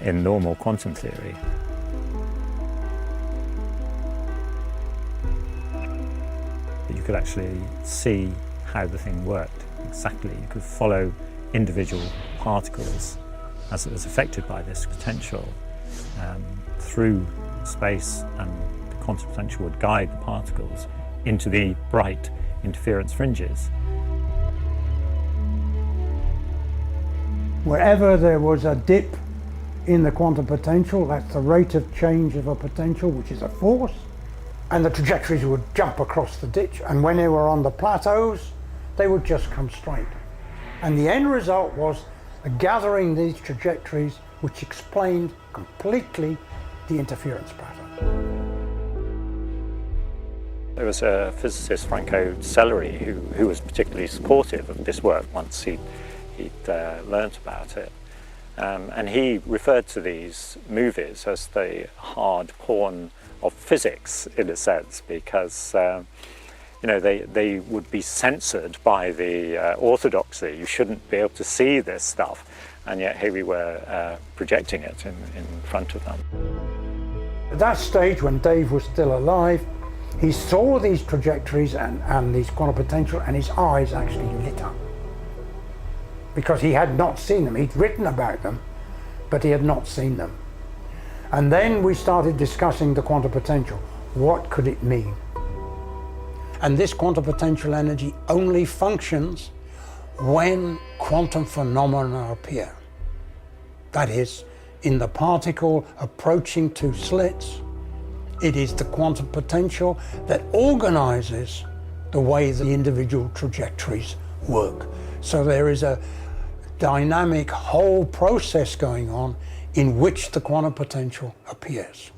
in normal quantum theory. You could actually see how the thing worked exactly. You could follow individual particles as it was affected by this potential through space, and the quantum potential would guide the particles into the bright interference fringes. Wherever there was a dip in the quantum potential, that's the rate of change of a potential, which is a force, and the trajectories would jump across the ditch, and when they were on the plateaus, they would just come straight. And the end result was gathering these trajectories, which explained completely the interference pattern. There was a physicist, Franco Sellery, who was particularly supportive of this work once he'd learnt about it. And he referred to these movies as the hard porn of physics, in a sense, because you know, they would be censored by the orthodoxy. You shouldn't be able to see this stuff, and yet here we were projecting it in front of them. At that stage, when Dave was still alive, he saw these trajectories and these quantum potential, and his eyes actually lit up. Because he had not seen them. He'd written about them, but he had not seen them. And then we started discussing the quantum potential. What could it mean? And this quantum potential energy only functions when quantum phenomena appear. That is, in the particle approaching two slits, it is the quantum potential that organizes the way the individual trajectories work. So there is a dynamic whole process going on in which the quantum potential appears.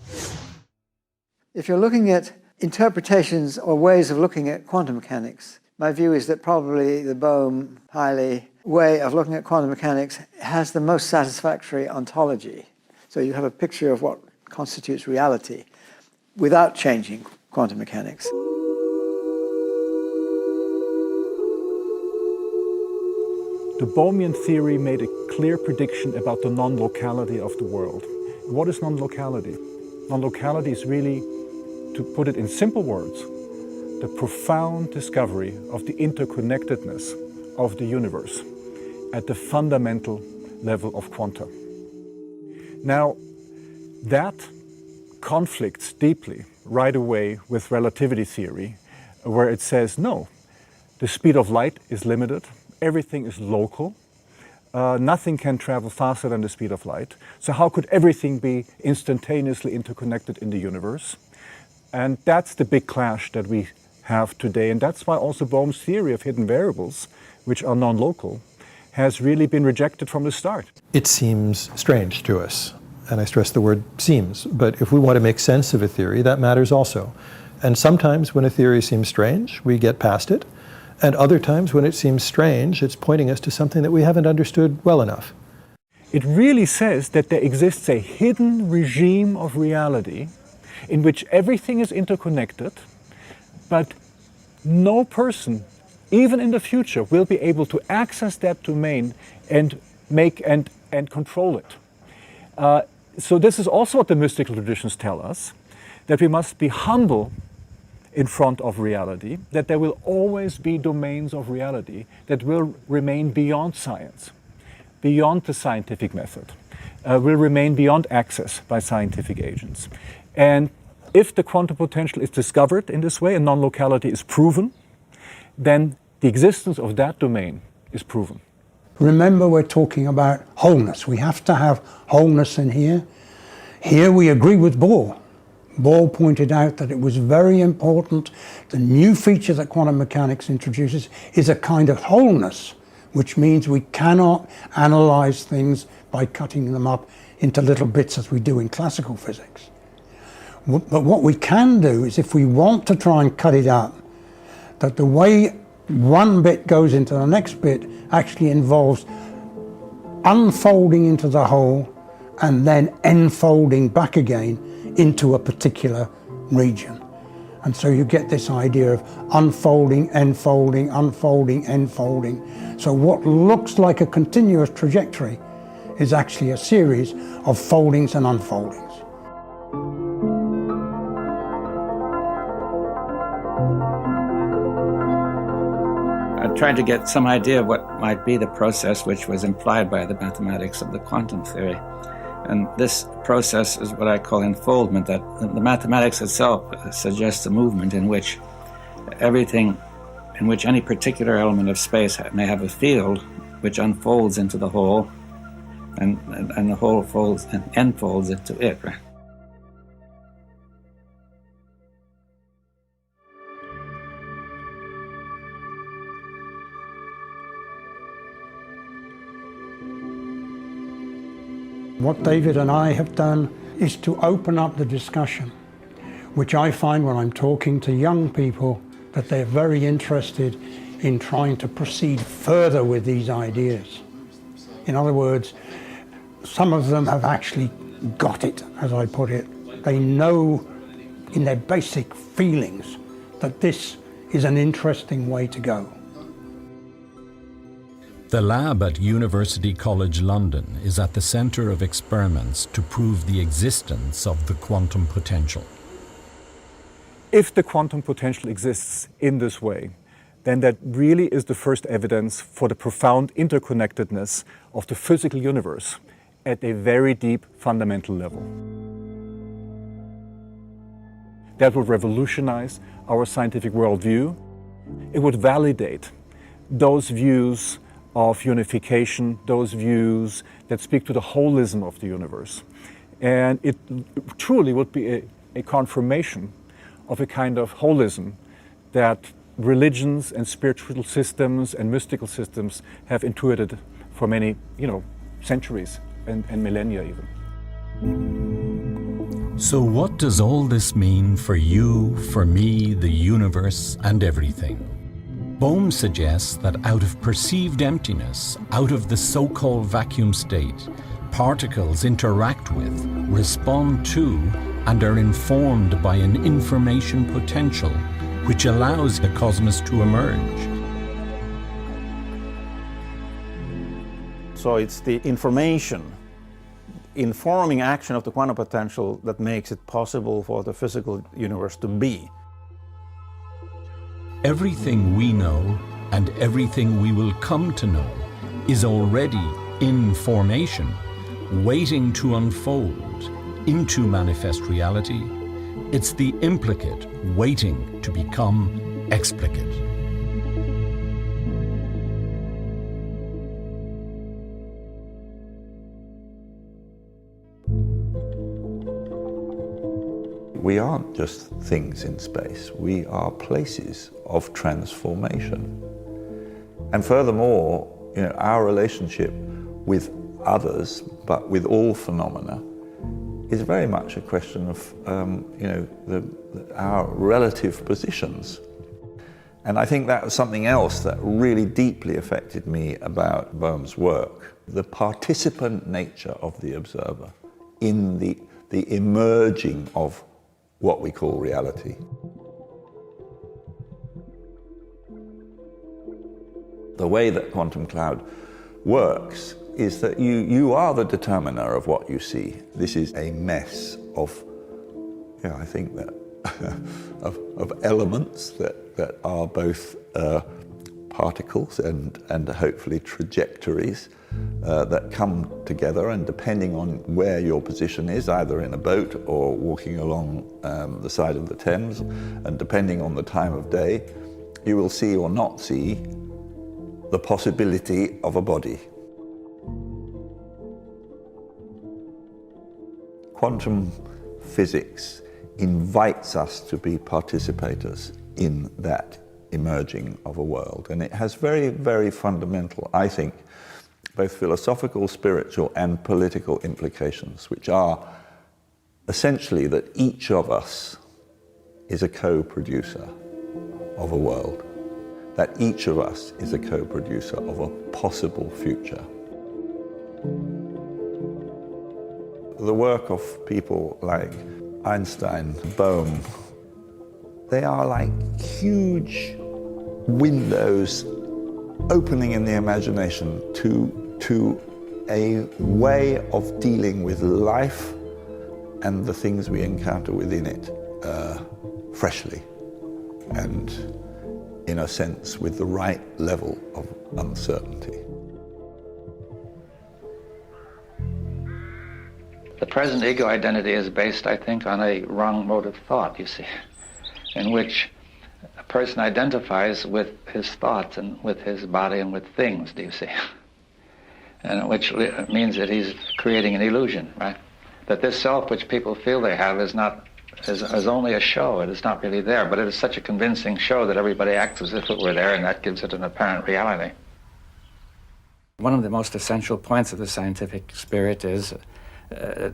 If you're looking at interpretations or ways of looking at quantum mechanics, my view is that probably the Bohm Hiley way of looking at quantum mechanics has the most satisfactory ontology. So you have a picture of what constitutes reality without changing quantum mechanics. The Bohmian theory made a clear prediction about the non-locality of the world. What is non-locality? Non-locality is really, to put it in simple words, the profound discovery of the interconnectedness of the universe at the fundamental level of quanta. Now, that conflicts deeply right away with relativity theory, where it says, no, the speed of light is limited, everything is local, nothing can travel faster than the speed of light, so how could everything be instantaneously interconnected in the universe? And that's the big clash that we have today, and that's why also Bohm's theory of hidden variables, which are non-local, has really been rejected from the start. It seems strange to us, and I stress the word seems, but if we want to make sense of a theory, that matters also. And sometimes when a theory seems strange, we get past it, and other times when it seems strange, it's pointing us to something that we haven't understood well enough. It really says that there exists a hidden regime of reality in which everything is interconnected, but no person, even in the future, will be able to access that domain and make and control it. So this is also what the mystical traditions tell us, that we must be humble in front of reality, that there will always be domains of reality that will remain beyond science, beyond the scientific method, will remain beyond access by scientific agents. And if the quantum potential is discovered in this way and non-locality is proven, then the existence of that domain is proven. Remember, we're talking about wholeness. We have to have wholeness in here. Here we agree with Bohr. Bohr pointed out that it was very important. The new feature that quantum mechanics introduces is a kind of wholeness, which means we cannot analyze things by cutting them up into little bits as we do in classical physics. But what we can do is, if we want to try and cut it up, that the way one bit goes into the next bit actually involves unfolding into the whole and then enfolding back again into a particular region. And so you get this idea of unfolding, enfolding, unfolding, enfolding. So what looks like a continuous trajectory is actually a series of foldings and unfoldings. I tried to get some idea of what might be the process which was implied by the mathematics of the quantum theory. And this process is what I call enfoldment, that the mathematics itself suggests a movement in which everything, in which any particular element of space may have a field which unfolds into the whole, and the whole folds and enfolds into it. Right? What David and I have done is to open up the discussion, which I find when I'm talking to young people that they're very interested in trying to proceed further with these ideas. In other words, some of them have actually got it, as I put it. They know in their basic feelings that this is an interesting way to go. The lab at University College London is at the centre of experiments to prove the existence of the quantum potential. If the quantum potential exists in this way, then that really is the first evidence for the profound interconnectedness of the physical universe at a very deep fundamental level. That would revolutionize our scientific worldview. It would validate those views of unification, those views that speak to the holism of the universe. And it truly would be a confirmation of a kind of holism that religions and spiritual systems and mystical systems have intuited for many, centuries and millennia even. So what does all this mean for you, for me, the universe, and everything? Bohm suggests that out of perceived emptiness, out of the so-called vacuum state, particles interact with, respond to, and are informed by an information potential which allows the cosmos to emerge. So it's the information informing action of the quantum potential that makes it possible for the physical universe to be. Everything we know and everything we will come to know is already in formation, waiting to unfold into manifest reality. It's the implicate waiting to become explicate. We aren't just things in space, we are places of transformation. And furthermore, our relationship with others, but with all phenomena, is very much a question of our relative positions. And I think that was something else that really deeply affected me about Bohm's work, the participant nature of the observer in the emerging of what we call reality. The way that quantum cloud works is that you are the determiner of what you see. This is a mess of, I think that, of elements that are both particles and hopefully trajectories that come together, and depending on where your position is, either in a boat or walking along the side of the Thames, and depending on the time of day, you will see or not see the possibility of a body. Quantum physics invites us to be participators in that emerging of a world, and it has very, very fundamental, I think, both philosophical, spiritual, and political implications, which are essentially that each of us is a co-producer of a world, that each of us is a co-producer of a possible future. The work of people like Einstein, Bohm, they are like huge windows opening in the imagination to a way of dealing with life and the things we encounter within it freshly and, in a sense, with the right level of uncertainty. The present ego identity is based, I think, on a wrong mode of thought, you see, in which a person identifies with his thoughts and with his body and with things, do you see? And which means that he's creating an illusion, right? That this self which people feel they have is only a show. It is not really there, but it is such a convincing show that everybody acts as if it were there, and that gives it an apparent reality. One of the most essential points of the scientific spirit is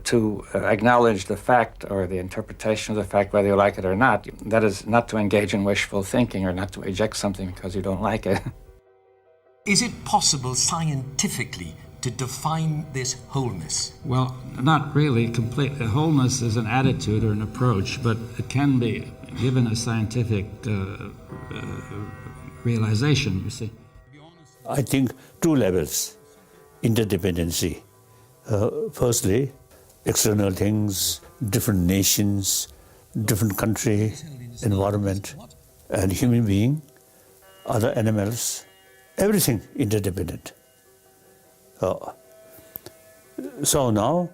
to acknowledge the fact or the interpretation of the fact, whether you like it or not. That is not to engage in wishful thinking or not to reject something because you don't like it. Is it possible scientifically to define this wholeness? Well, not really completely. Wholeness is an attitude or an approach, but it can be given a scientific realization, you see. I think two levels: interdependency. Firstly, external things, different nations, different country, environment, and human being, other animals, everything interdependent. So now,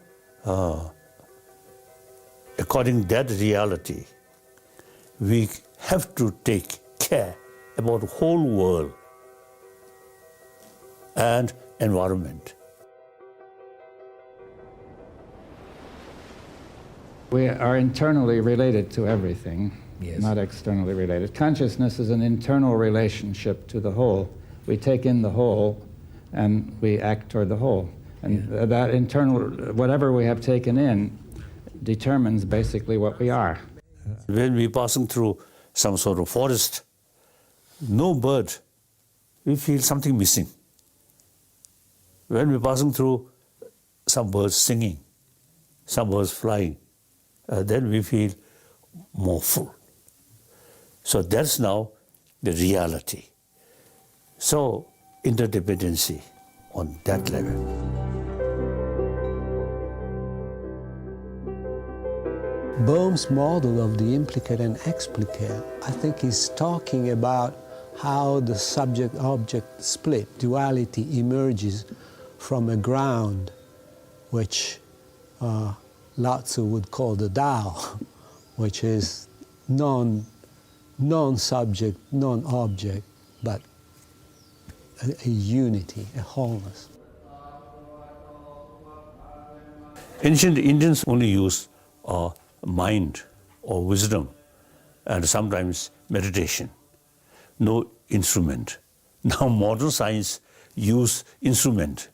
according to that reality, we have to take care about the whole world and environment. We are internally related to everything, not externally related. Consciousness is an internal relationship to the whole. We take in the whole and we act toward the whole. And that internal, whatever we have taken in, determines basically what we are. When we're passing through some sort of forest, no bird, we feel something missing. When we're passing through some birds singing, some birds flying, then we feel more full. So that's now the reality. So interdependency on that level. Bohm's model of the implicate and explicate, I think, is talking about how the subject-object split, duality, emerges from a ground which Lao Tzu would call the Tao, which is non-subject, non-object, but a unity, a wholeness. Ancient Indians only use mind or wisdom and sometimes meditation, no instrument. Now modern science use instrument.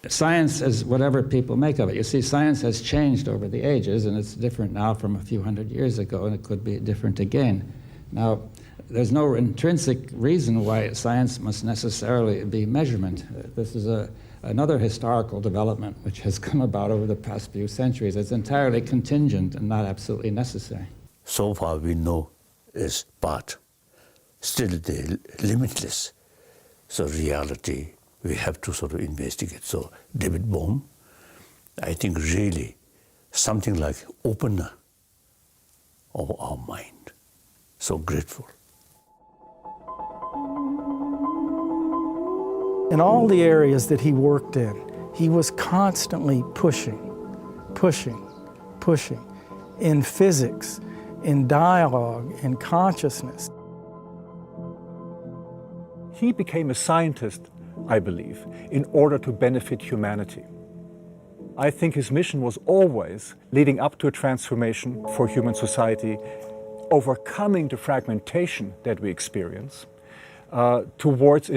Science is whatever people make of it. You see, science has changed over the ages, and it's different now from a few hundred years ago, and it could be different again. Now, there's no intrinsic reason why science must necessarily be measurement. This is another historical development which has come about over the past few centuries. It's entirely contingent and not absolutely necessary. So far we know is part. Still they're limitless. So reality, we have to sort of investigate. So David Bohm, I think really something like opener of our mind. So grateful. In all the areas that he worked in, he was constantly pushing. In physics, in dialogue, in consciousness. He became a scientist, I believe, in order to benefit humanity. I think his mission was always leading up to a transformation for human society, overcoming the fragmentation that we experience, towards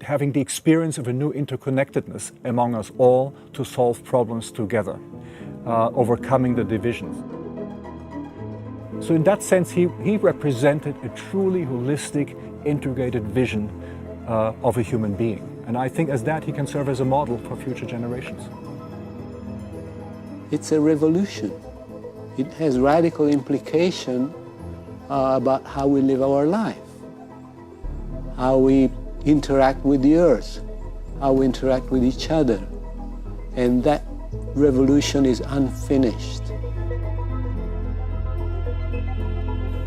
having the experience of a new interconnectedness among us all to solve problems together, overcoming the divisions. So in that sense, he represented a truly holistic, integrated vision of a human being. And I think as that, he can serve as a model for future generations. It's a revolution. It has radical implication about how we live our life, how we interact with the earth, how we interact with each other. And that revolution is unfinished.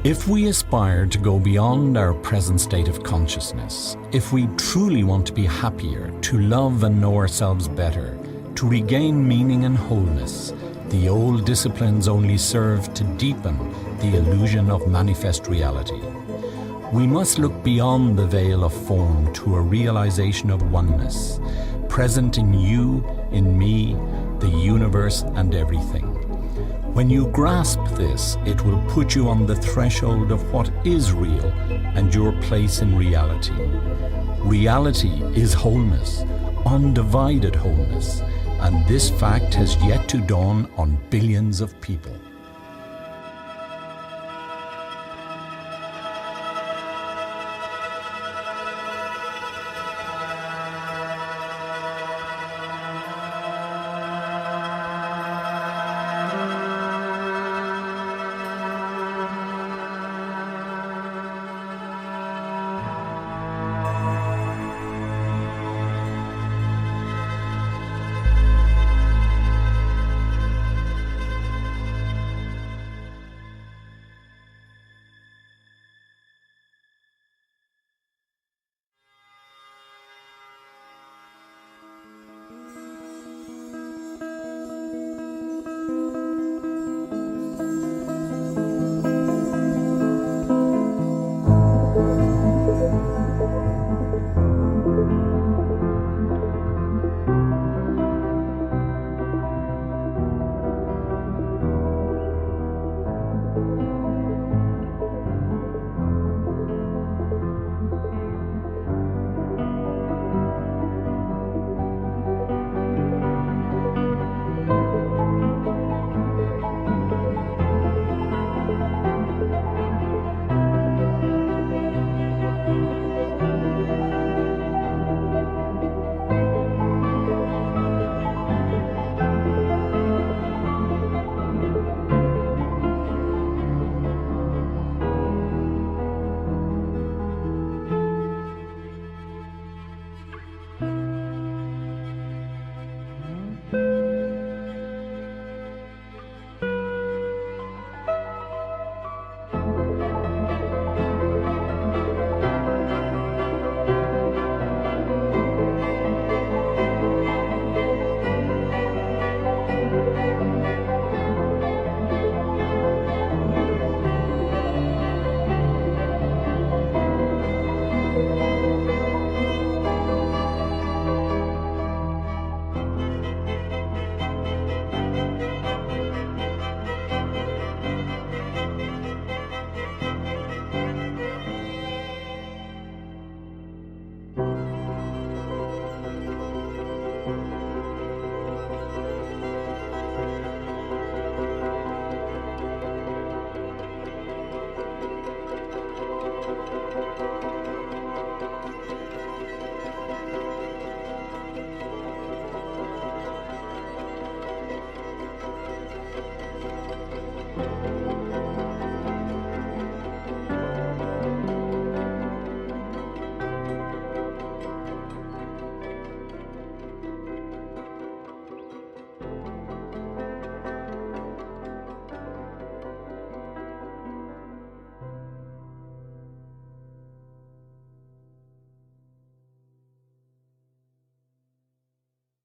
If we aspire to go beyond our present state of consciousness, if we truly want to be happier, to love and know ourselves better, to regain meaning and wholeness, the old disciplines only serve to deepen the illusion of manifest reality. We must look beyond the veil of form to a realization of oneness, present in you, in me, the universe, and everything. When you grasp this, it will put you on the threshold of what is real and your place in reality. Reality is wholeness, undivided wholeness, and this fact has yet to dawn on billions of people.